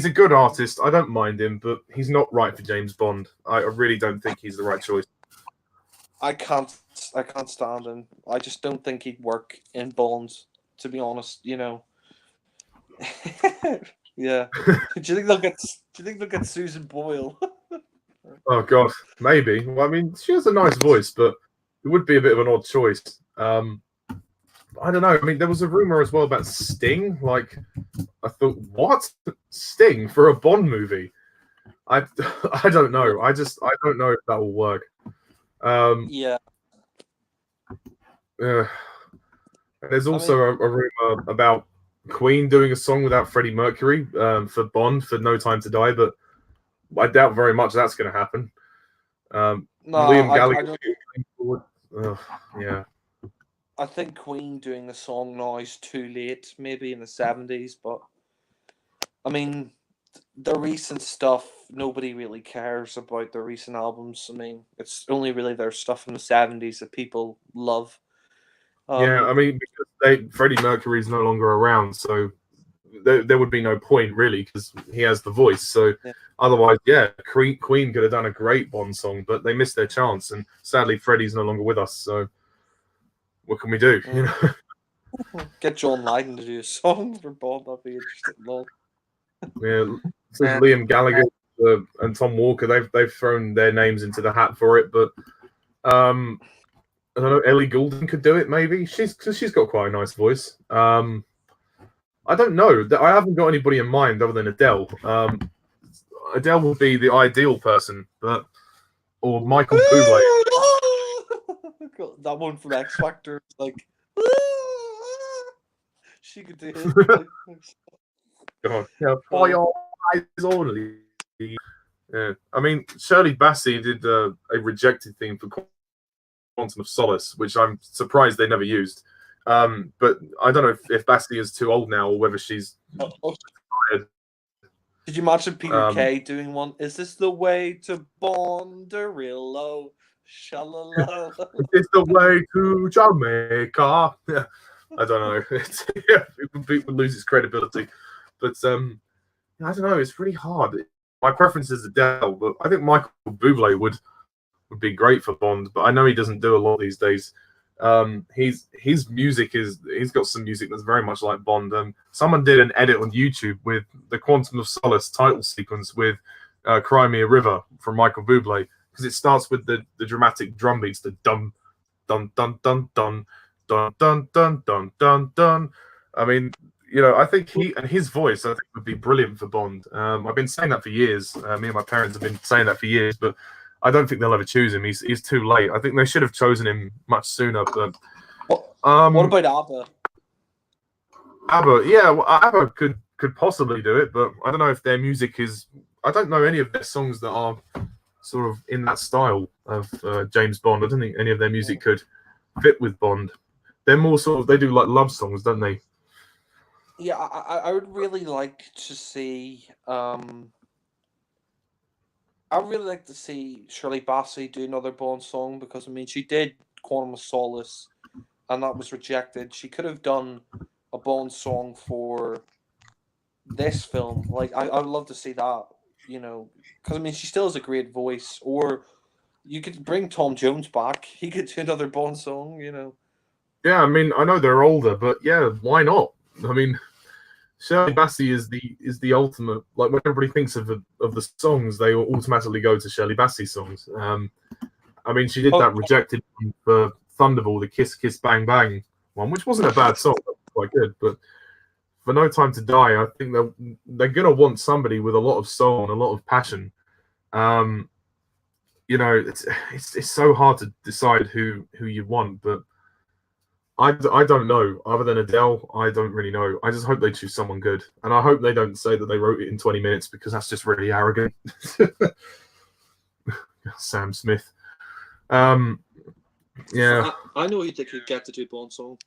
a good artist. I don't mind him, but he's not right for James Bond. I really don't think he's the right choice. I can't. I can't stand him. I just don't think he'd work in Bond. To be honest, you know. Yeah. Do you think they'll get? Do you think they'll get Susan Boyle? Oh God, maybe. Well, I mean, she has a nice voice, but it would be a bit of an odd choice. I don't know. I mean, there was a rumor as well about Sting. Like, I thought, what Sting for a Bond movie? I I don't Yeah. know. I don't know if that will work. Um, Yeah. uh, there's I also mean, a rumor about Queen doing a song without Freddie Mercury for Bond for No Time to Die, but I doubt very much that's going to happen. no. Liam I Gallagher don't. came forward. Yeah, I think Queen doing the song now is too late. Maybe in the 70s, but I mean, the recent stuff, nobody really cares about the recent albums. I mean, it's only really their stuff in the 70s that people love. yeah. I Um, mean, because Freddie Mercury is no longer around, so there would be no point really because he has the voice. So yeah. otherwise, yeah, Queen could have done a great Bond song, but they missed their chance, and sadly, Freddie's no longer with us. So what can we do? You Mm. know. Get John Lydon to do a song for Bob. That'd be interesting. Lol. Yeah, since Uh, Liam Gallagher and Tom Walker, they've thrown their names into the hat for it. But I don't know. Ellie Goulding could do it. Maybe she's got quite a nice voice. I don't know. I haven't got anybody in mind other than Adele. Adele would be the ideal person, but or Michael Bublé. that one from X Factor, like she could do it. Like, God, yeah, for oh, your eyes only. Yeah, I mean Shirley Bassey did a rejected theme for Quantum of Solace, which I'm surprised they never used. But I don't know if Bassey is too old now or whether she's oh. tired. Did you imagine Peter Um, Kay doing one? Is this the way to Bondarillo? Shalala. it's the way to Jamaica. Yeah, I don't know. Yeah, it would lose its credibility. But I don't know. It's really hard. My preference is Adele, but I think Michael Bublé would be great for Bond. But I know he doesn't do a lot these days. His music he's got some music that's very much like Bond. Someone did an edit on YouTube with the Quantum of Solace title sequence with "Cry Me a River" from Michael Bublé because it starts with the dramatic drum beats, the dum dun dun dun dun dun dun dun dun dun dun. I mean, I think his voice I think would be brilliant for Bond. I've been saying that for years. Me and my parents have been saying that for years, but I don't think they'll ever choose him. He's too late. I think they should have chosen him much sooner. But What about ABBA? ABBA, yeah, well, ABBA could possibly do it, but I don't know if their music is. I don't know any of their songs that are sort of in that style of James Bond. I don't think any of their music could fit with Bond. They're more sort of they do like love songs, don't they? Yeah, I would really like to see. I would really like to see Shirley Bassey do another Bond song because I mean she did Quantum of Solace, and that was rejected. She could have done a Bond song for this film. Like I would love to see that. You know, because I mean she still has a great voice. Or you could bring Tom Jones back. He could do another Bond song. You know. Yeah, I mean I know they're older, but yeah, why not? I mean, Shirley Bassey is the ultimate. Like when everybody thinks of the songs, they automatically go to Shirley Bassey songs. I mean, she did Oh, that rejected one for Thunderball, the Kiss Kiss Bang Bang one, which wasn't a bad song, that was quite good. But for No Time to Die, I think they're gonna want somebody with a lot of soul and a lot of passion. Um, it's so hard to decide who you want, but I don't know. Other than Adele, I don't really know. I just hope they choose someone good, and I hope they don't say that they wrote it in 20 minutes because that's just really arrogant. Sam Smith. Um, yeah. I know who they could get to do Bond song.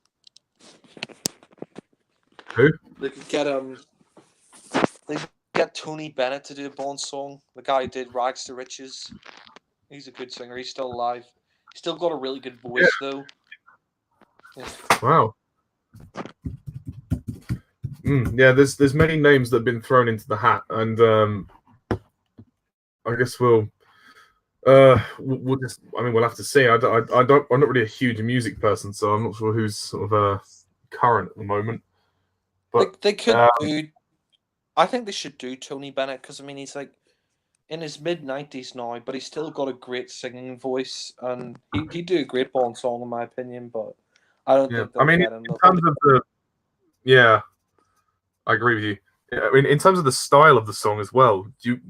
Who? They could get get Tony Bennett to do a Bond song. The guy who did Rags to Riches. He's a good singer. He's still alive. He's still got a really good voice, though. Yeah. Wow. Yeah, there's many names that have been thrown into the hat, and I guess we'll just. I mean, we'll have to see. I'm not really a huge music person, so I'm not sure who's sort of current at the moment. But they could do. I think they should do Tony Bennett because I mean he's like in his mid-90s now, but he's still got a great singing voice, and he'd do a great Bond song in my opinion. But I don't think they'll get him. In terms of the I agree with you. I mean, in terms of the style of the song as well,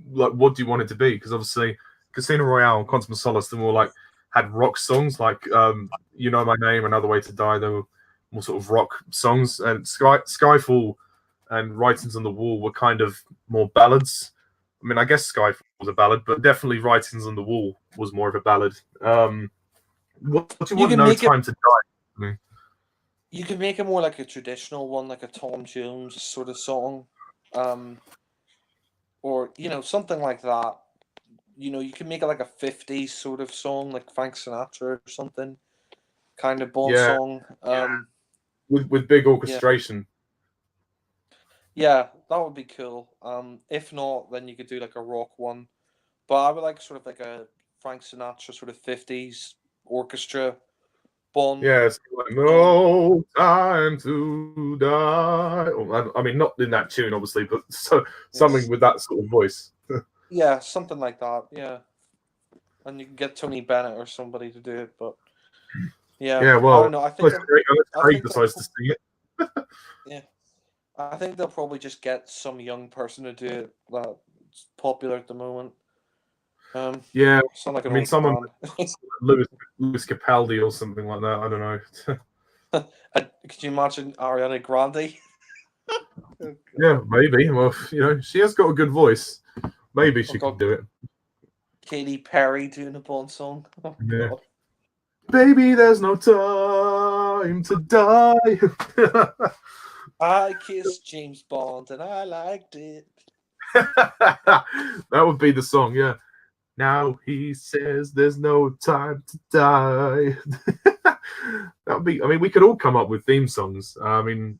what do you want it to be? Because obviously, Casino Royale and Quantum of Solace, they're more like had rock songs, like You Know My Name, Another Way to Die. They were more sort of rock songs, and Skyfall and Writings on the Wall were kind of more ballads. I mean, I guess Skyfall was a ballad, but definitely Writings on the Wall was more of a ballad. What do you want? No Time to Die. You can make it more like a traditional one, like a Tom Jones sort of song, or something like that. You can make it like a '50s sort of song, like Frank Sinatra or something, kind of Bond song. With big orchestration. Yeah, that would be cool. If not, then you could do like a rock one. But I would like sort of like a Frank Sinatra sort of '50s orchestra Bond. Yeah, it's like No Time to Die. I mean, not in that tune, obviously, but something with that sort of voice. Yeah, something like that. Yeah, and you can get Tony Bennett or somebody to do it. But yeah, well, I don't know. I think Craig decides to sing it. Yeah, I think they'll probably just get some young person to do it that's popular at the moment. Yeah, like I mean, someone Louis Capaldi or something like that. I don't know. Could you imagine Ariana Grande? Yeah, maybe. Well, she has got a good voice. Maybe she could do it. Katy Perry doing a Bond song. Oh, yeah. God. Baby, there's no time to die. I kissed James Bond and I liked it. That would be the song, yeah. Now he says there's no time to die. That would be. I mean, we could all come up with theme songs. I mean,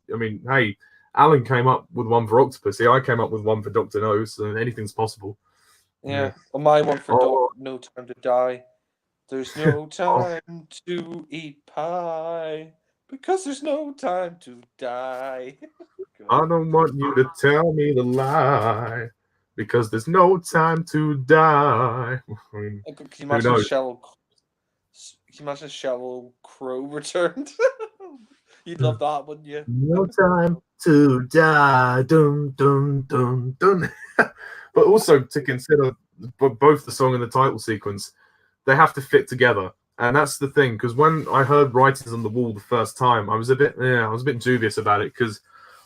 hey, Alan came up with one for Octopussy. I came up with one for Doctor No. So anything's possible. Yeah. Well, my one for No Time to Die. There's no time to eat pie because there's no time to die. I don't want you to tell me the lie because there's no time to die. I mean, can you imagine Sheryl Crow returned? You'd love that, wouldn't you? No time to die. Dun, dun, dun, dun. But also to consider both the song and the title sequence, they have to fit together. And that's the thing, because when I heard Writings on the Wall the first time, I was a bit dubious about it because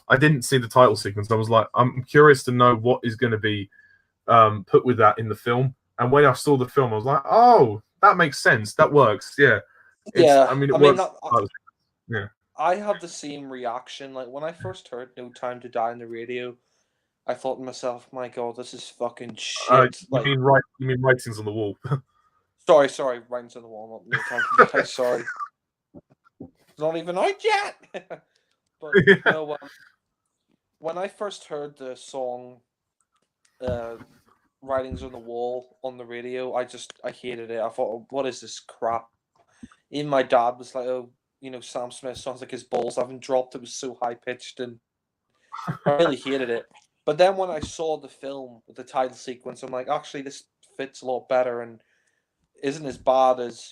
I didn't see the title sequence. I was like, I'm curious to know what is going to be put with that in the film. And when I saw the film, I was like, oh, that makes sense. That works. Yeah. Yeah. I mean, it works. Yeah. I had the same reaction. Like when I first heard No Time to Die on the radio, I thought to myself, my God, this is fucking shit. You mean Writings on the Wall? Sorry, Writings on the Wall, not No Time to Die. Sorry. It's not even out yet. But no, when I first heard the song Writings on the Wall on the radio, I hated it. I thought, oh, what is this crap? Even my dad was like, oh, Sam Smith sounds like his balls haven't dropped. It was so high pitched, and I really hated it. But then when I saw the film with the title sequence, I'm like, actually, this fits a lot better and isn't as bad as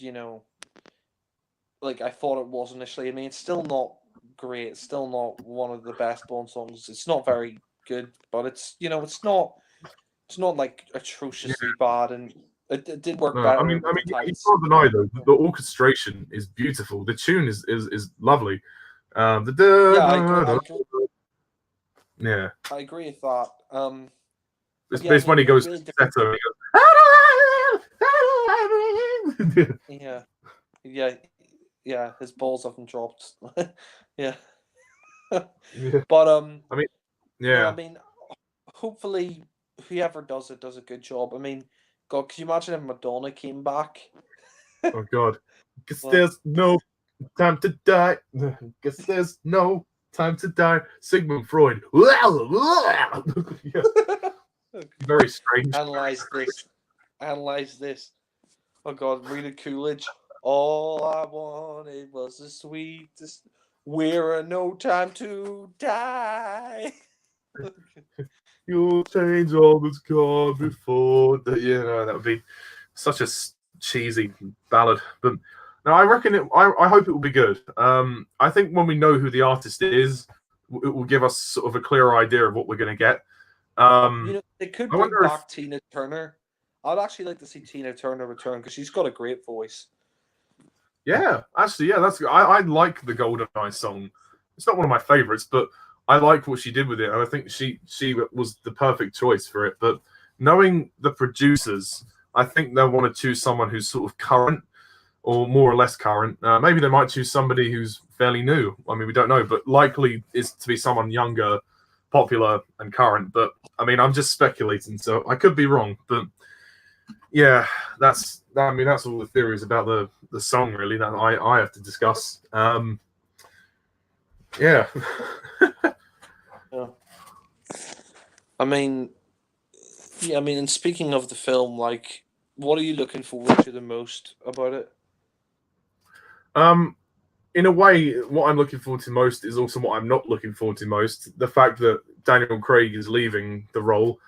like I thought it was initially. I mean, it's still not great. It's still not one of the best Bond songs. It's not very good, but it's it's not like atrociously bad, and it did work better. I mean, you can't deny though the orchestration is beautiful. The tune is lovely. I agree with that. It's when he goes to Seto, yeah, his balls haven't dropped. Yeah. But I mean, hopefully whoever does it does a good job. I mean, God, can you imagine if Madonna came back? Oh God, guess Well, there's no time to die. Guess there's no time to die. Sigmund Freud. Yeah, very strange. analyze this. Analyze this. Oh God, Rita Coolidge. All I wanted was the sweetest. We're in no time to die. You'll change all that's gone before. That would be such a cheesy ballad. But no, I reckon it. I hope it will be good. I think when we know who the artist is, it will give us sort of a clearer idea of what we're going to get. You know, they could I bring wonder if, back Tina Turner. I'd actually like to see Tina Turner return because she's got a great voice. yeah, actually, yeah, that's. I like the Golden Eye song. It's not one of my favorites, but I like what she did with it, and I think she was the perfect choice for it. But knowing the producers, I think they'll want to choose someone who's sort of current or more or less current. Maybe they might choose somebody who's fairly new. I mean, we don't know, but likely is to be someone younger, popular, and current. But I mean, I'm just speculating, so I could be wrong. But yeah, that's all the theories about the song really that I have to discuss. Yeah. Yeah. I mean, yeah, I mean, and speaking of the film, like, what are you looking forward to the most about it? um, in a way, what I'm looking forward to most is also what I'm not looking forward to most. The fact that Daniel Craig is leaving the role.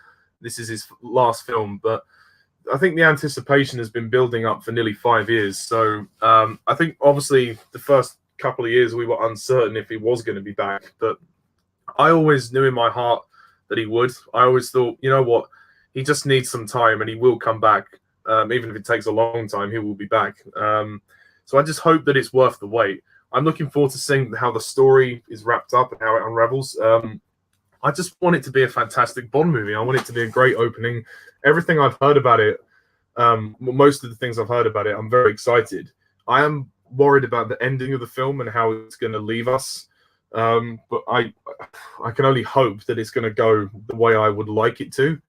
This is his last film, but I think the anticipation has been building up for nearly 5 years. So I think obviously the first couple of years we were uncertain if he was going to be back, but I always knew in my heart that he would. I always thought, you know what, he just needs some time and he will come back. Even if it takes a long time, he will be back. So I just hope that it's worth the wait. I'm looking forward to seeing how the story is wrapped up and how it unravels. I just want it to be a fantastic Bond movie. I want it to be a great opening. Everything I've heard about it, most of the things I've heard about it, I'm very excited. I am worried about the ending of the film and how it's going to leave us. But I can only hope that it's going to go the way I would like it to.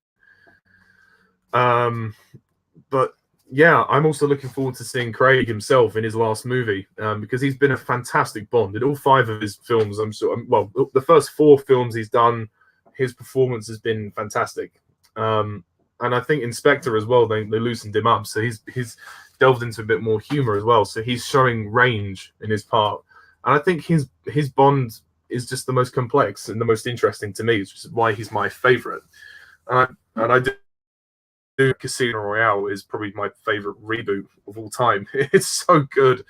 But yeah, I'm also looking forward to seeing Craig himself in his last movie because he's been a fantastic Bond in all 5 of his films. I'm sure. Well, the first 4 films he's done, his performance has been fantastic. And I think Inspector as well. They loosened him up, so he's delved into a bit more humor as well. So he's showing range in his part, and I think his Bond is just the most complex and the most interesting to me. Which is why he's my favorite. And I do. Casino Royale is probably my favorite reboot of all time. It's so good.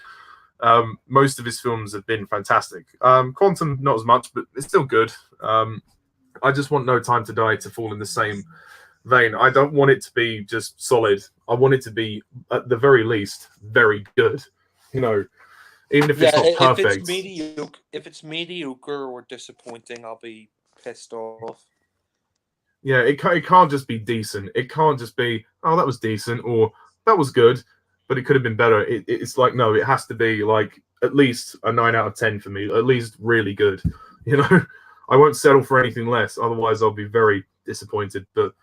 Most of his films have been fantastic. Quantum, not as much, but it's still good. I just want No Time to Die to fall in the same vein. I don't want it to be just solid. I want it to be, at the very least, very good. You know, even if it's Yeah, not if it's perfect. mediocre or disappointing, I'll be pissed off. Yeah, it can't just be decent. It can't just be, oh, that was decent or that was good, but it could have been better. It's like, no, it has to be like at least a 9 out of 10 for me, at least really good. You know, I won't settle for anything less. Otherwise, I'll be very disappointed. But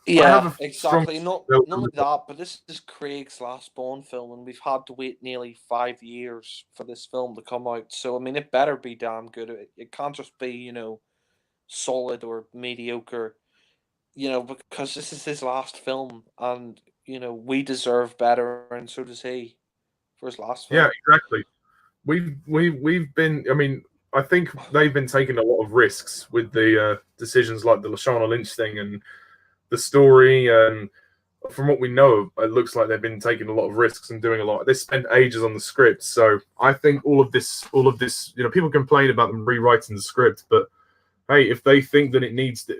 I have Yeah, a strong. exactly. Not only that, but this is Craig's last Bond film, and we've had to wait nearly 5 years for this film to come out. So I mean, it better be damn good. It can't just be solid or mediocre. Because this is his last film, and we deserve better, and so does he for his last Yeah, film. exactly. We've been. I mean, I think they've been taking a lot of risks with the decisions like the Lashana Lynch thing and the story. And from what we know, it looks like they've been taking a lot of risks and doing a lot. They spent ages on the script, so I think all of this, people complain about them rewriting the script, but hey, if they think that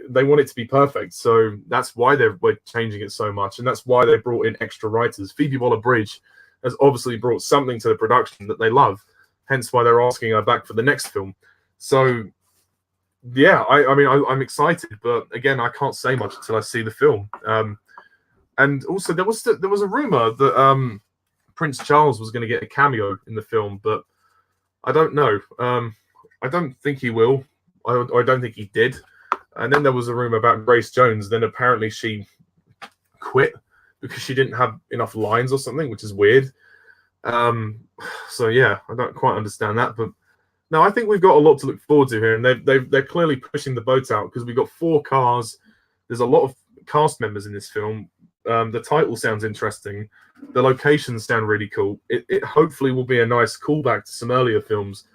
they want it to be perfect, so that's why we're changing it so much, and that's why they brought in extra writers. Phoebe Waller-Bridge has obviously brought something to the production that they love, hence why they're asking her back for the next film. So yeah, I mean, I'm excited, but again, I can't say much until I see the film. And also, there was a rumor that Prince Charles was going to get a cameo in the film, but I don't know. I don't think he will. I don't think he did. And then there was a rumor about Grace Jones. Then apparently she quit because she didn't have enough lines or something, which is weird. So yeah, I don't quite understand that, but no, I think we've got a lot to look forward to here, and they're clearly pushing the boat out because we've got 4 cars. There's a lot of cast members in this film. The title sounds interesting. The locations sound really cool. It hopefully will be a nice callback to some earlier films.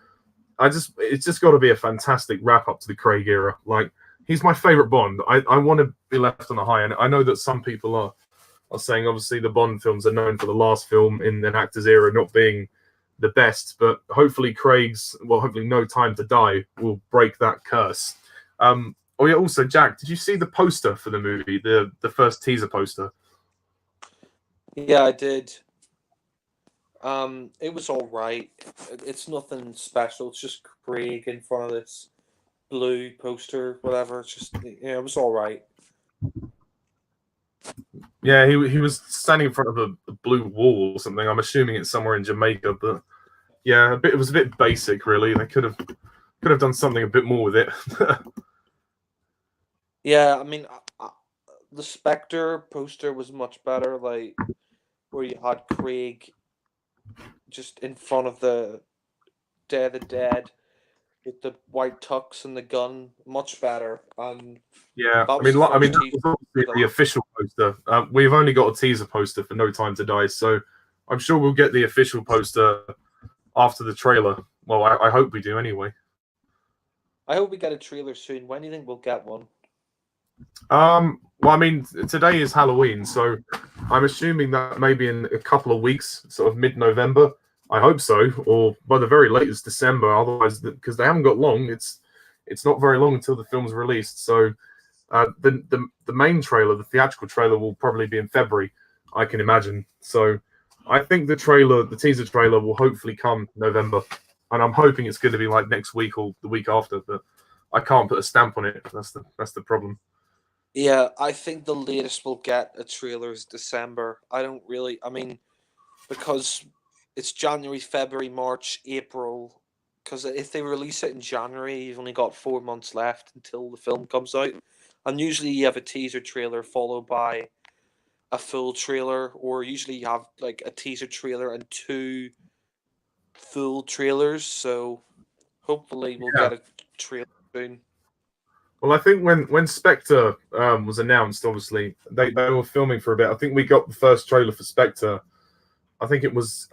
It's just got to be a fantastic wrap up to the Craig era. Like, he's my favorite Bond. I want to be left on a high, and I know that some people are saying obviously the Bond films are known for the last film in an actor's era not being the best, but hopefully hopefully No Time to Die will break that curse. Oh yeah, also Jack, did you see the poster for the movie, the first teaser poster? Yeah, I did. It was all right. It's nothing special. It's just Craig in front of this blue poster, whatever. It's just, it was all right. Yeah, he was standing in front of a blue wall or something. I'm assuming it's somewhere in Jamaica, but yeah, it was a bit basic, really. They could have done something a bit more with it. Yeah, I mean, the Spectre poster was much better. Like, where you had Craig just in front of the Day of the Dead with the white tux and the gun, much better. Yeah, That I was mean, the first that teaser was obviously for the that. official poster. We've only got a teaser poster for No Time to Die, so I'm sure we'll get the official poster after the trailer. Well, I hope we do anyway. I hope we get a trailer soon. When do you think we'll get one? Well, I mean, today is Halloween, so I'm assuming that maybe in a couple of weeks, sort of mid-November. I hope so, or by the very latest December. Otherwise, because they haven't got long, it's not very long until the film's released. So the main trailer, the theatrical trailer, will probably be in February, I can imagine. So I think the teaser trailer, will hopefully come November, and I'm hoping it's going to be like next week or the week after. But I can't put a stamp on it. That's the problem. Yeah, I think the latest we'll get a trailer is December. I don't really, I mean, because it's January, February, March, April. Because if they release it in January, you've only got 4 months left until the film comes out. And usually you have a teaser trailer followed by a full trailer, or usually you have like a teaser trailer and 2 full trailers. So hopefully we'll Yeah. get a trailer soon. Well, I think when Spectre was announced, obviously they were filming for a bit. I think we got the first trailer for Spectre. I think it was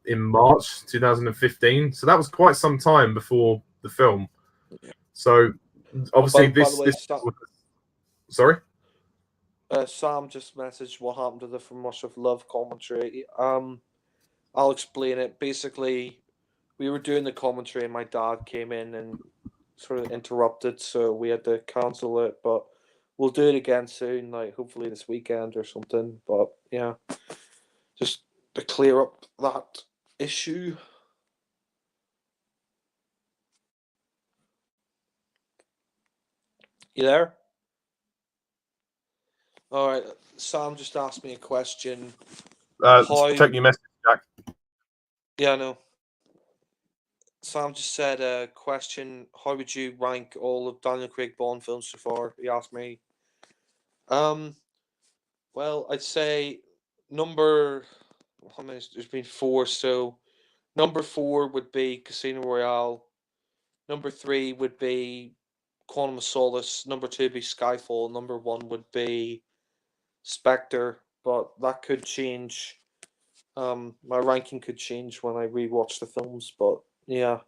in March 2015. So that was quite some time before the film. So Oh, obviously by the way, sorry. Sam just messaged what happened to the From Rush of Love commentary. I'll explain it. Basically, we were doing the commentary and my dad came in and sort of interrupted, so we had to cancel it. But we'll do it again soon, like hopefully this weekend or something. But yeah, just to clear up that issue. You there? All right. Sam just asked me a question. How? Check your message, Jack. Yeah, I know. Sam just said a question. How would you rank all of Daniel Craig Bond films so far? He asked me. Um, well, I'd say number. How many? There's been 4, so number 4 would be Casino Royale. Number 3 would be Quantum of Solace. Number 2 would be Skyfall. Number 1 would be Spectre. But that could change. My ranking could change when I rewatch the films. But yeah.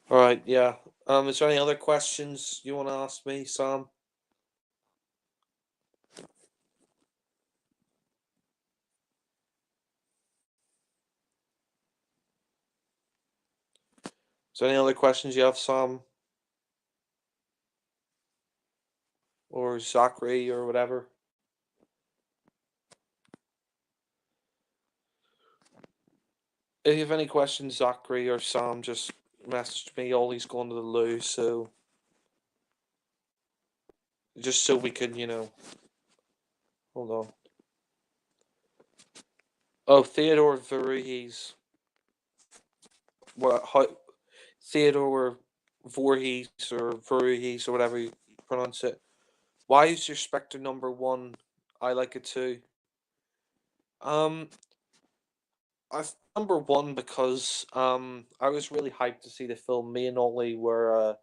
All right, yeah. Is there any other questions you want to ask me, Sam? Is there any other questions you have, Sam? Or Zachary or whatever? If you have any questions, Zachary or Sam, just message me. Ollie's going to the loo, so just so we can, hold on. Oh, Theodore Voorhees. What? How? Theodore Voorhees or Voorhees or whatever you pronounce it. Why is your Spectre number one? I like it too. Um, I've number one because I was really hyped to see the film. Me and Ollie were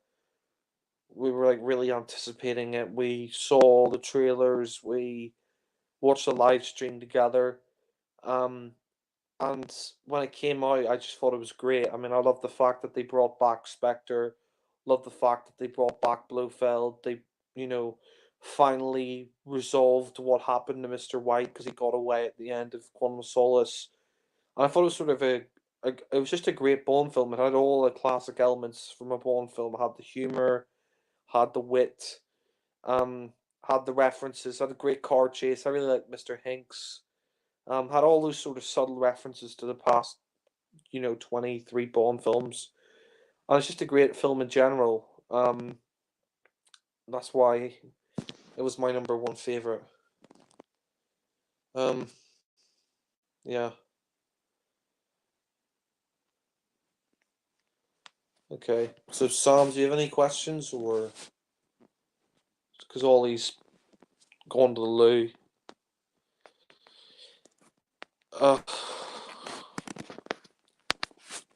like really anticipating it. We saw all the trailers. We watched the live stream together. Um, and when it came out, I just thought it was great. I mean, I love the fact that they brought back Spectre. Love the fact that they brought back Blofeld. They, you know, finally resolved what happened to Mr. White because he got away at the end of Quantum of Solace. And I thought it was sort of it was just a great Bond film. It had all the classic elements from a Bond film. It had the humor, had the wit, um, had the references, had a great car chase. I really like Mr. Hinks. Had all those sort of subtle references to the past, 23 Bond films. And it's just a great film in general. That's why it was my number one favorite. Um, yeah. Okay. So, Sam, do you have any questions, or because Ollie's gone to the loo? Uh,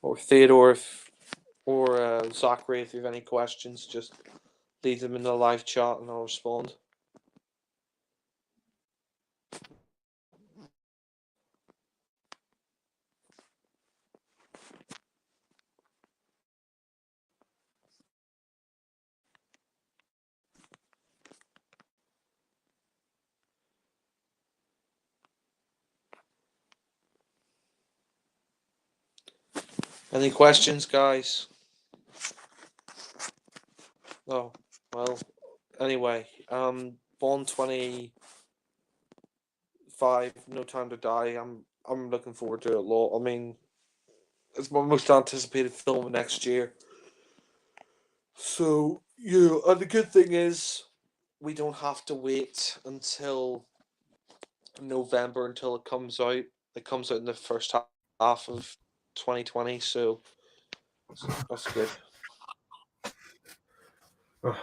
or Theodore, or Zachary, if you have any questions, just leave them in the live chat and I'll respond. Any questions, guys? Oh, well, anyway, Bond 25, No Time to Die. I'm looking forward to it a lot. I mean, it's my most anticipated film next year. So, yeah, and the good thing is we don't have to wait until November until it comes out. It comes out in the first half of 2020, so that's good. Oh,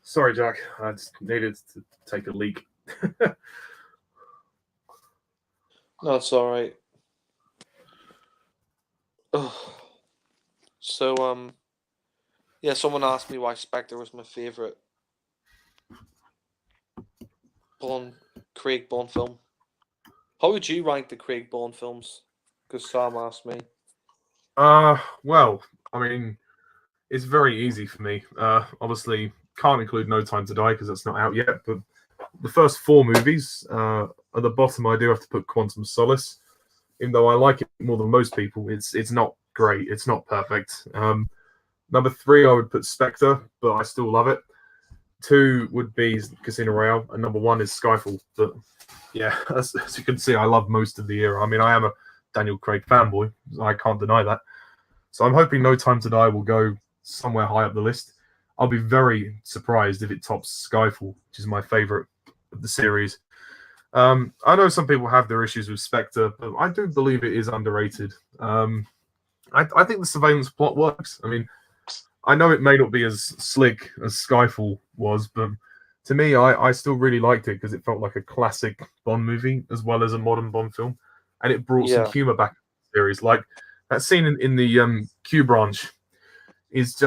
sorry, Jack. I just needed to take a leak. No, it's all right. So, yeah, someone asked me why Spectre was my favorite Bond, Craig Bond film. How would you rank the Craig Bond films? Because Sam asked me. Well, I mean, it's very easy for me. Obviously, can't include No Time to Die because that's not out yet. But the first four movies, at the bottom, I do have to put Quantum of Solace. Even though I like it more than most people, it's not great. It's not perfect. Number three, I would put Spectre, but I still love it. Two would be Casino Royale, and number one is Skyfall. But yeah, as you can see, I love most of the era. I mean, I am a Daniel Craig fanboy. I can't deny that. So I'm hoping No Time to Die will go somewhere high up the list. I'll be very surprised if it tops Skyfall, which is my favorite of the series. I know some people have their issues with Spectre, but I do believe it is underrated. I think the surveillance plot works. I mean, I know it may not be as slick as Skyfall was, but to me, I still really liked it because it felt like a classic Bond movie as well as a modern Bond film, and it brought some Yeah. humor back to the series. Like that scene in the Q branch is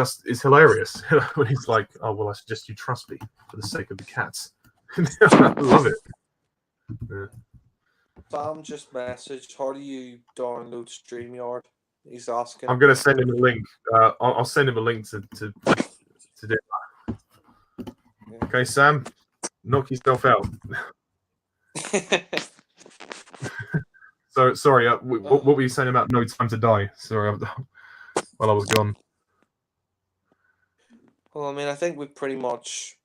hilarious when he's like, "Oh well, I suggest you trust me for the sake of the cats." I love it. Yeah. Sam just messaged, how do you download StreamYard? He's asking. I'm gonna send him a link. I'll send him a link to do that. Okay, Sam, knock yourself out. So sorry. What were you saying about No Time to Die? Sorry, while I was gone. Well, I mean, I think we've pretty much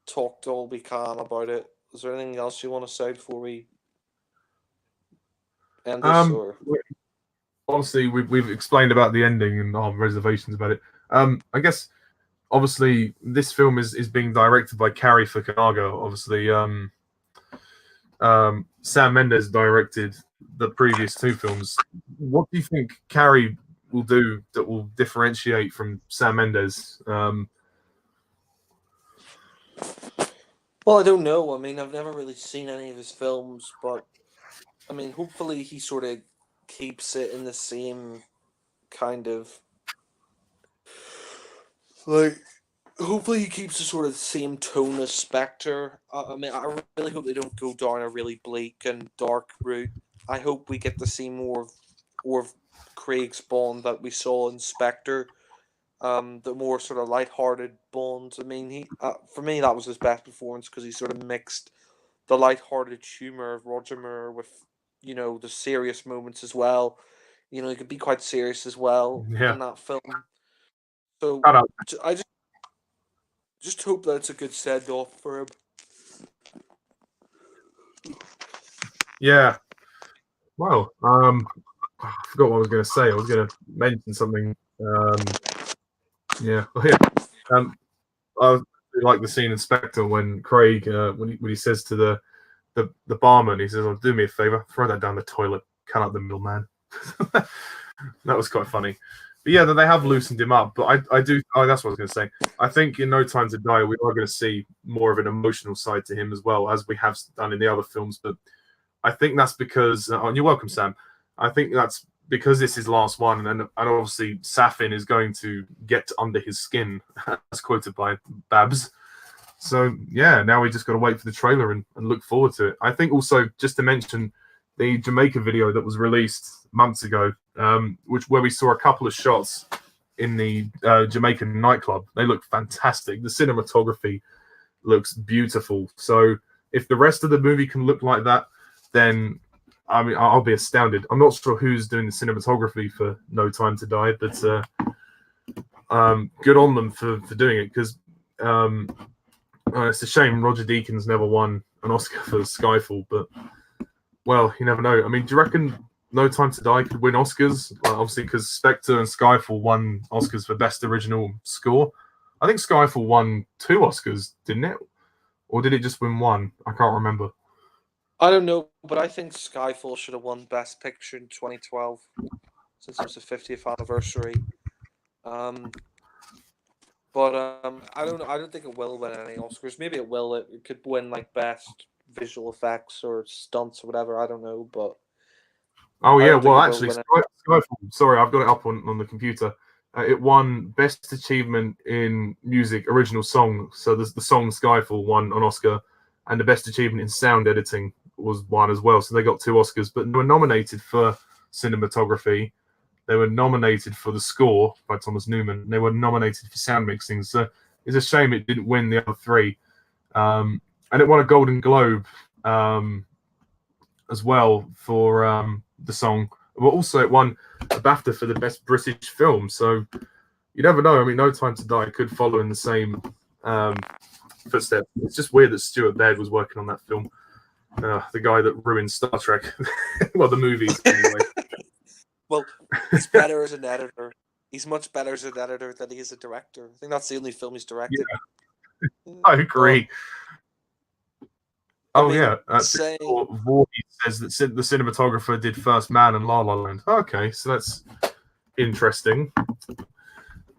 talked all we can about it. Is there anything else you want to say before we end this? Um, Or Obviously we've explained about the ending and our reservations about it. I guess obviously this film is being directed by Cary Fukunaga. Obviously, Sam Mendes directed the previous two films. What do you think Carrie will do that will differentiate from Sam Mendes? Well, I don't know. I mean, I've never really seen any of his films, but I mean, hopefully he sort of keeps it in the same kind of like. Hopefully he keeps the sort of same tone as Spectre. I mean, I really hope they don't go down a really bleak and dark route. I hope we get to see more of Craig's Bond that we saw in Spectre. The more sort of light-hearted Bond. I mean, he for me that was his best performance because he sort of mixed the light-hearted humor of Roger Moore with the serious moments as well. He could be quite serious as well Yeah, in that film. So shut up. I just hope that it's a good send off for him. Yeah. Well, I forgot what I was going to say. I was going to mention something. Yeah. Oh, yeah. I really like the scene in Spectre when Craig, when he says to the barman, he says, "Oh, do me a favor, throw that down the toilet, cut out the middleman." That was quite funny. But yeah, they have loosened him up. But I do. Oh, that's what I was going to say. I think in No Time to Die, we are going to see more of an emotional side to him as well, as we have done in the other films. But I think that's because, and you're welcome, Sam. I think that's because this is last one, and obviously Safin is going to get under his skin, as quoted by Babs. So yeah, now we just got to wait for the trailer and look forward to it. I think also just to mention the Jamaica video that was released months ago, where we saw a couple of shots in the Jamaican nightclub. They look fantastic. The cinematography looks beautiful. So if the rest of the movie can look like that, then I mean I'll be astounded. I'm not sure who's doing the cinematography for No Time to Die, but good on them for doing it because it's a shame Roger Deakins never won an Oscar for Skyfall, but well, you never know. I mean, do you reckon No Time to Die could win Oscars? Well, obviously, because Spectre and Skyfall won Oscars for Best Original Score. I think Skyfall won 2 Oscars, didn't it? Or did it just win 1? I can't remember. I don't know, but I think Skyfall should have won Best Picture in 2012 since it was the 50th anniversary. But I don't know. I don't think it will win any Oscars. Maybe it will. It could win like Best Visual Effects or Stunts or whatever. I don't know, but Oh I yeah, don't think well it will actually, win it. Skyfall. Sorry, I've got it up on the computer. It won Best Achievement in Music Original Song. So there's the song Skyfall won an Oscar, and the Best Achievement in Sound Editing was one as well. So they got 2 Oscars, but they were nominated for cinematography. They were nominated for the score by Thomas Newman. They were nominated for sound mixing. So it's a shame it didn't win the other 3. And it won a Golden Globe as well for the song. Well, also it won a BAFTA for the best British film. So you never know. I mean, No Time to Die could follow in the same footsteps. It's just weird that Stuart Baird was working on that film. The guy that ruined Star Trek. Well, the movies anyway. Well, he's better as an editor. He's much better as an editor than he is a director. I think that's the only film he's directed. Yeah, I agree. I Oh mean, yeah, saying Vorty says that the cinematographer did First Man and La La Land. Okay, so that's interesting.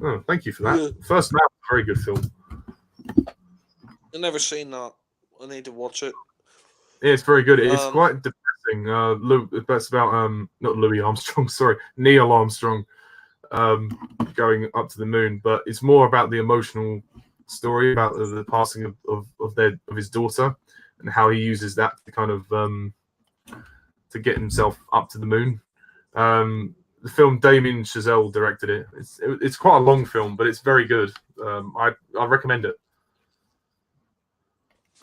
Oh, thank you for that. yeah, First Man, very good film. I've never seen that. I need to watch it. Yeah, it's very good. It's Um, quite depressing. That's about not Louis Armstrong, sorry, Neil Armstrong, going up to the moon. But it's more about the emotional story about the passing of his daughter and how he uses that to kind of to get himself up to the moon. The film Damien Chazelle directed it. It's quite a long film, but it's very good. I recommend it.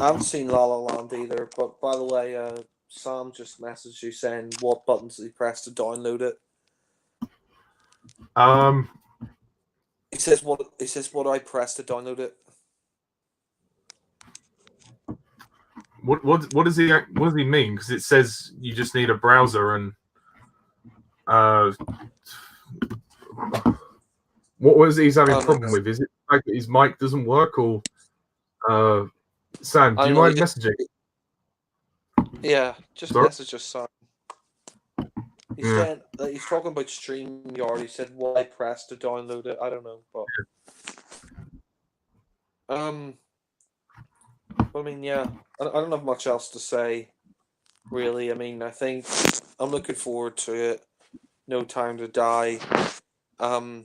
I haven't seen La La Land either. But by the way, Sam just messaged you saying what buttons he pressed to download it. Um, He says what I pressed to download it. what does he mean? Because it says you just need a browser and what was he's having a problem with? Is it the fact that his mic doesn't work, or Sam? Do you mind messaging? Yeah, just Sorry? message us, Sam. He's saying that he's talking about StreamYard. He said, "Why press to download it?" I don't know, but I mean, yeah, I don't have much else to say, really. I mean, I think I'm looking forward to it. No Time to Die. Um,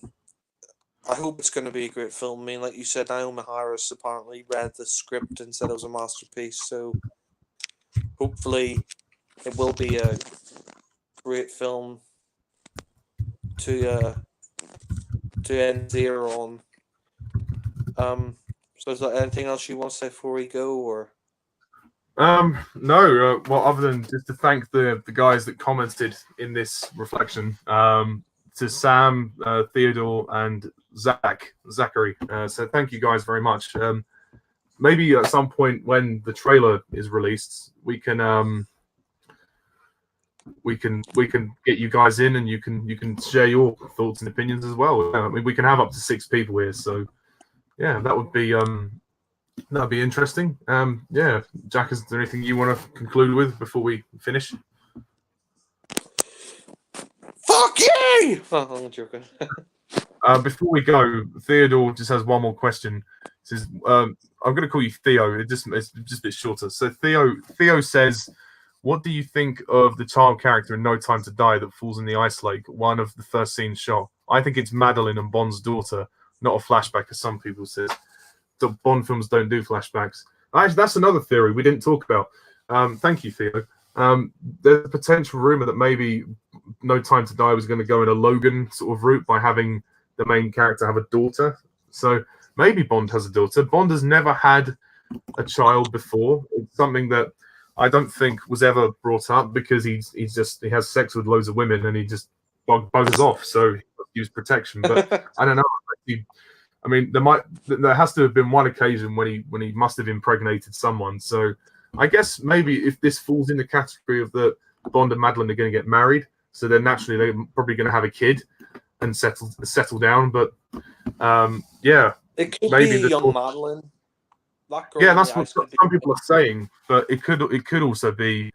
I hope it's going to be a great film. I mean, like you said, Naomi Harris apparently read the script and said it was a masterpiece. So hopefully, it will be a great film to end the year on. So is there anything else you want to say before we go, or? No. Well, other than just to thank the guys that commented in this reflection, to Sam, Theodore, and Zachary. So thank you guys very much. Maybe at some point when the trailer is released, we can get you guys in, and you can share your thoughts and opinions as well. I mean, we can have up to 6 people here, so yeah, that'd be interesting. Yeah, Jack, is there anything you want to conclude with before we finish? Fuck you! Oh, I'm joking. Before we go, Theodore just has one more question. He says, I'm going to call you Theo. It's just a bit shorter. So Theo says, what do you think of the child character in No Time to Die that falls in the ice lake, one of the first scenes shot? I think it's Madeline and Bond's daughter, not a flashback, as some people said. The Bond films don't do flashbacks. Actually, that's another theory we didn't talk about. Thank you, Theo. There's a potential rumor that maybe No Time to Die was going to go in a Logan sort of route by having the main character have a daughter. So maybe Bond has a daughter. Bond has never had a child before. It's something that I don't think was ever brought up because he has sex with loads of women and he just buggers off. So he must use protection. But I don't know. I mean, there has to have been one occasion when he must have impregnated someone. So I guess maybe if this falls in the category of the Bond and Madeline are going to get married, so then naturally they're probably going to have a kid and settle down. But yeah, It could maybe be young Madeline. That girl yeah, in that's the what ice could some be. people are saying. But it could also be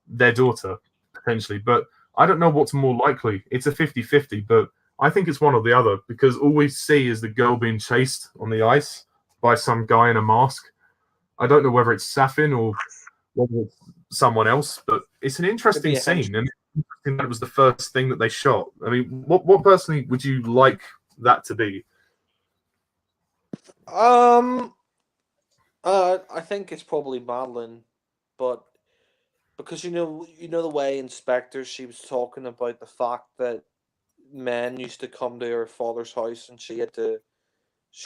their daughter potentially. But I don't know what's more likely. It's a 50-50, but I think it's one or the other because all we see is the girl being chased on the ice by some guy in a mask. I don't know whether it's Safin or whether it's someone else, but it's an interesting scene, and that was the first thing that they shot. I mean, what personally would you like that to be? I think it's probably Madeline, but because the way Inspector, she was talking about the fact that men used to come to her father's house and she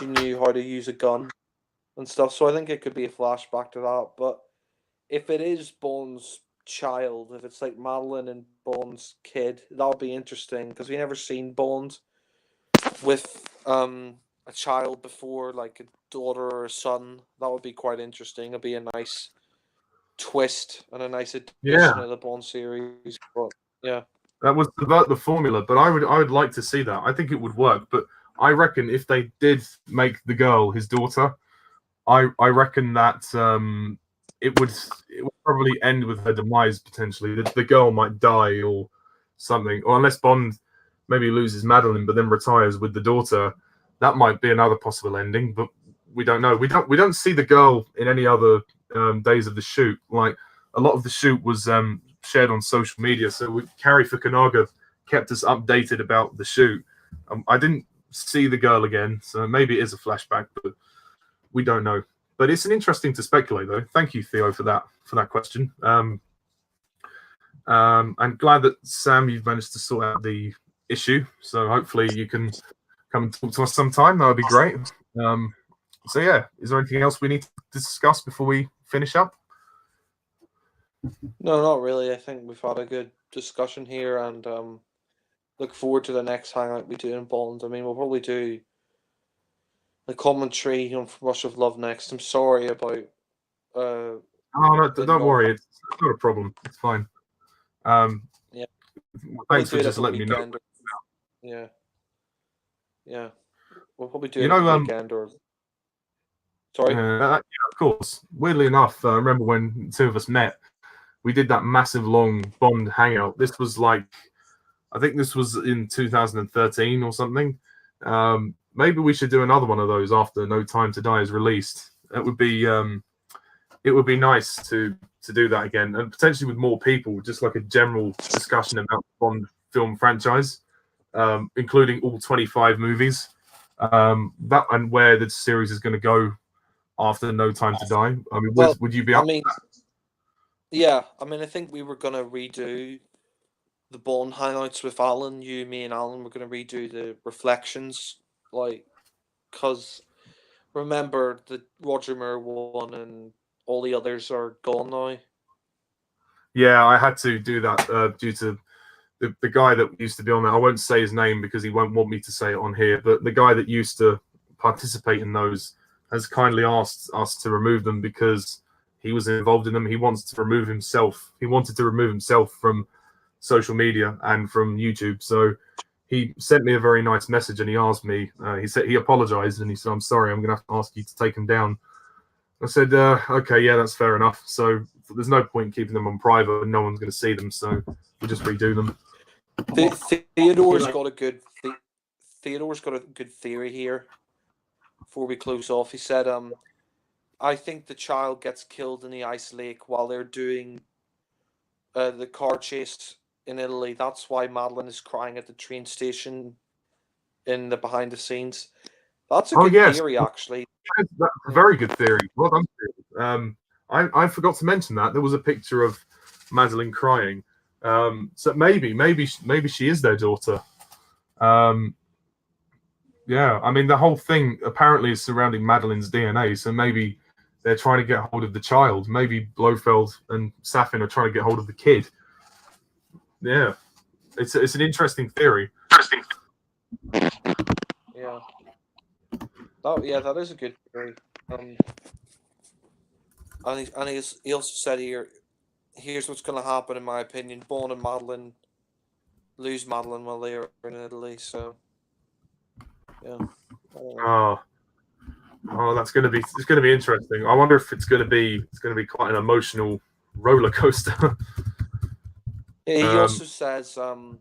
knew how to use a gun and stuff. So I think it could be a flashback to that. But if it is Bond's child, if it's like Madeline and Bond's kid, that would be interesting because we never seen Bond with a child before, like a daughter or a son. That would be quite interesting. It'd be a nice twist and a nice addition to the Bond series. But yeah, that was the formula, but I would like to see that. I think it would work, but I reckon if they did make the girl his daughter, I reckon that it would probably end with her demise potentially. The girl might die or something, or unless Bond maybe loses Madeline but then retires with the daughter, that might be another possible ending. But we don't know. We don't see the girl in any other days of the shoot. Like a lot of the shoot was shared on social media, so Carrie Fukunaga kept us updated about the shoot. I didn't see the girl again, so maybe it is a flashback, but we don't know. But it's an interesting to speculate, though. Thank you, Theo, for that question. I'm glad that Sam, you've managed to sort out the issue. So hopefully you can come and talk to us sometime. That would be great. So yeah, is there anything else we need to discuss before we finish up? no, not really. I think we've had a good discussion here, and look forward to the next hangout we do in Bond. I mean, we'll probably do the commentary on Rush of Love next. I'm sorry about. Oh no, don't worry. It's not a problem. It's fine. Yeah. Thanks for just letting me know. Yeah. Yeah. We'll probably do it a weekend or. Sorry. Yeah, of course. Weirdly enough, I remember when two of us met, we did that massive long Bond hangout. This was like I think this was in 2013 or something. Maybe we should do another one of those after No Time to Die is released. It would be nice to do that again, and potentially with more people, just like a general discussion about the Bond film franchise, including all 25 movies, that and where the series is going to go after No Time to Die. I mean, Well, would you be I up? mean, yeah, I mean, I think we were gonna redo the Bond hangouts with Alan. You, me, and Alan were gonna redo the reflections, like, cause remember the Roger Moore one and all the others are gone now. Yeah, I had to do that due to the guy that used to be on there. I won't say his name because he won't want me to say it on here. But the guy that used to participate in those has kindly asked us to remove them because he was involved in them. He wants to remove himself. He wanted to remove himself from social media and from YouTube. So he sent me a very nice message and he asked me. He said he apologized and he said, "I'm sorry. I'm going to have to ask you to take them down." I said, "Okay, yeah, that's fair enough." So there's no point in keeping them on private, and no one's going to see them. So we'll just redo them. Theodore's got a good Theodore's got a good theory here. Before we close off, he said, "I think the child gets killed in the ice lake while they're doing the car chase in Italy. That's why Madeline is crying at the train station in the behind the scenes." That's a Oh good yes, theory, actually. that's a very good theory. Well done. I forgot to mention that there was a picture of Madeline crying. So maybe she is their daughter. Yeah, I mean the whole thing apparently is surrounding Madeline's DNA. So maybe they're trying to get hold of the child. Maybe Blofeld and Safin are trying to get hold of the kid. Yeah, it's an interesting theory. Yeah. Yeah, that is a good theory. He also said here, here's what's going to happen in my opinion. Bond and Madeline lose Madeline while they are in Italy. So, yeah. Oh, it's going to be interesting. I wonder if it's going to be quite an emotional roller coaster. He also says, and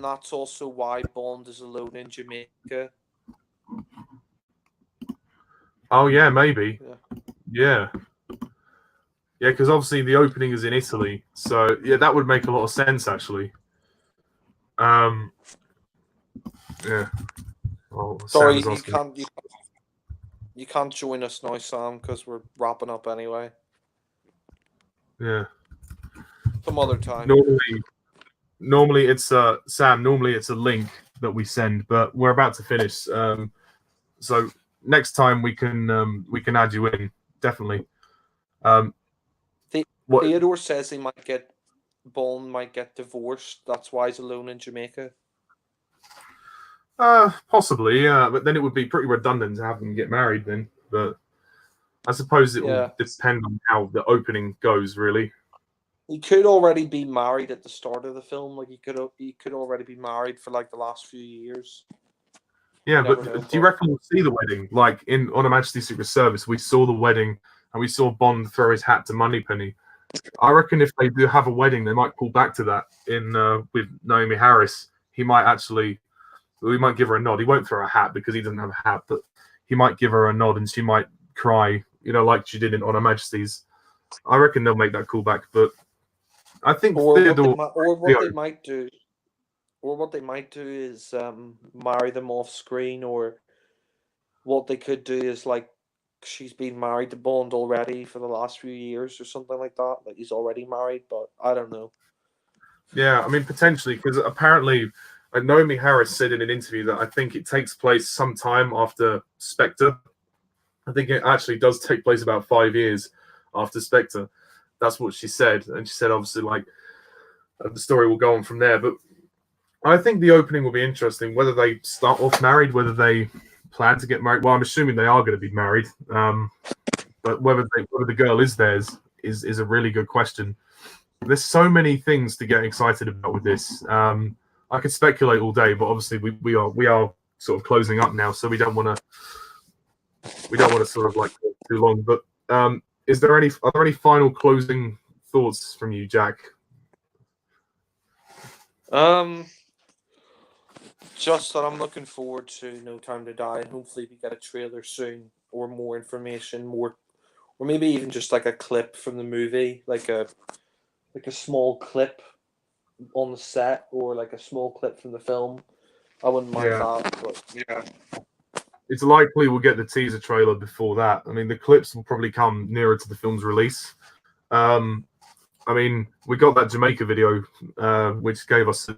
that's also why Bond is alone in Jamaica. Oh yeah, maybe. Yeah. Yeah, because obviously the opening is in Italy, so yeah, that would make a lot of sense actually. Yeah. Oh, Sorry, Sam is asking. you can't join us now, Sam, because we're wrapping up anyway. Yeah. Some other time. Normally it's Sam. Normally it's a link that we send, but we're about to finish. So next time we can add you in definitely. Theodore says Bond might get divorced. That's why he's alone in Jamaica. Possibly, yeah, but then it would be pretty redundant to have them get married then. But I suppose it will depend on how the opening goes, really. He could already be married at the start of the film. Like he could already be married for like the last few years. Yeah, but do you reckon we'll see the wedding? Like on Her Majesty's Secret Service, we saw the wedding and we saw Bond throw his hat to Moneypenny. I reckon if they do have a wedding, they might pull back to that in with Naomi Harris. We might give her a nod. He won't throw a hat because he doesn't have a hat, but he might give her a nod and she might cry, like she did in On Her Majesty's. I reckon they'll make that callback, but I think what they might do is marry them off screen, or what they could do is like she's been married to Bond already for the last few years or something like that. Like he's already married, but I don't know. Yeah, I mean potentially because apparently Naomi Harris said in an interview that I think it takes place sometime after Spectre. I think it actually does take place about 5 years after Spectre. That's what she said, and she said obviously like the story will go on from there. But I think the opening will be interesting. Whether they start off married, whether they plan to get married. Well, I'm assuming they are going to be married. But whether the girl is theirs is a really good question. There's so many things to get excited about with this. I could speculate all day, but obviously we are sort of closing up now, so we don't want to sort of like go too long. But are there any final closing thoughts from you, Jack? Um, just that I'm looking forward to No Time to Die, and hopefully we get a trailer soon or more information, or maybe even just like a clip from the movie, like a small clip on the set, or like a small clip from the film. I wouldn't mind Yeah, that, but yeah. it's likely we'll get the teaser trailer before that. I mean, the clips will probably come nearer to the film's release. Um, I mean, we got that Jamaica video, which gave us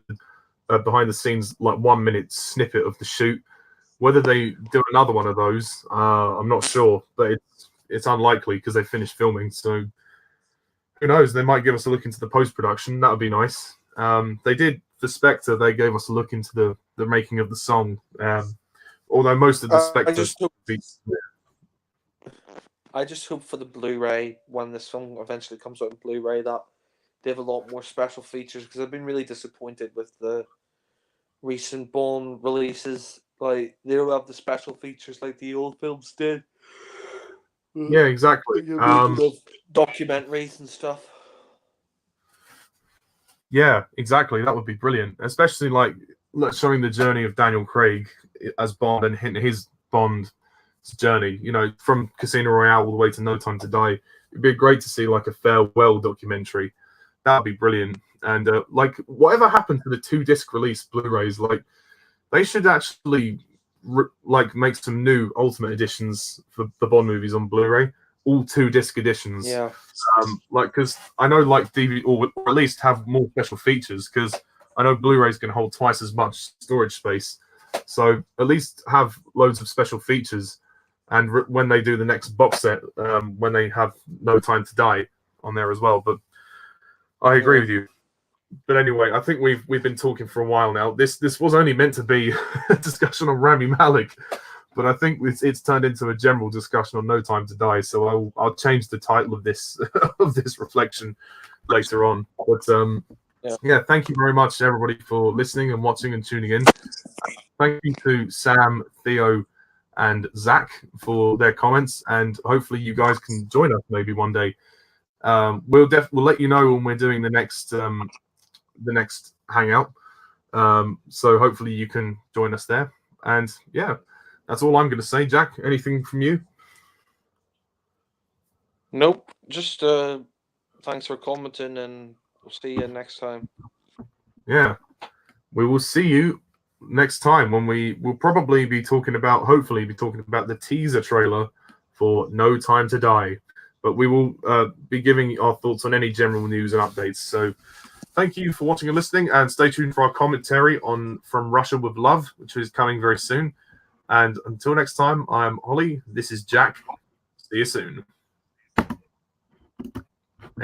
a behind the scenes, like 1 minute snippet of the shoot. Whether they do another one of those, I'm not sure, but it's unlikely because they finished filming. So who knows? They might give us a look into the post production. That would be nice. They did for Spectre. They gave us a look into the making of the song. Although most of the I Spectre, just hope I just hope for the Blu-ray when this film eventually comes out in Blu-ray that they have a lot more special features, because I've been really disappointed with the recent Bond releases. Like they don't have the special features like the old films did. yeah, exactly. You're making of documentaries and stuff. Yeah, exactly. That would be brilliant, especially like showing the journey of Daniel Craig as Bond and his Bond journey. You know, from Casino Royale all the way to No Time to Die. It'd be great to see like a farewell documentary. That'd be brilliant. And like whatever happened to the 2 disc release Blu-rays, like they should actually like make some new Ultimate editions for the Bond movies on Blu-ray, all 2 disc editions. Yeah. Like because I know like DVD or at least have more special features because I know Blu-rays can hold twice as much storage space. So at least have loads of special features, and when they do the next box set, when they have No Time to Die on there as well. But I agree Yeah. with you. But anyway, I think we've been talking for a while now. This was only meant to be a discussion on Rami Malek, but I think it's turned into a general discussion on No Time to Die. So I'll change the title of this of this reflection later on. But yeah, thank you very much everybody for listening and watching and tuning in. Thank you to Sam, Theo, and Zach for their comments, and hopefully you guys can join us maybe one day. We'll let you know when we're doing the next hangout. So hopefully you can join us there. And yeah, that's all I'm going to say. Jack, anything from you? Nope. Just thanks for commenting, and we'll see you next time. Yeah, we will see you next time when we will probably be talking about, hopefully be talking about the teaser trailer for No Time to Die. But we will be giving our thoughts on any general news and updates. So thank you for watching and listening, and stay tuned for our commentary on From Russia with Love, which is coming very soon. And until next time, I'm Ollie. This is Jack. See you soon.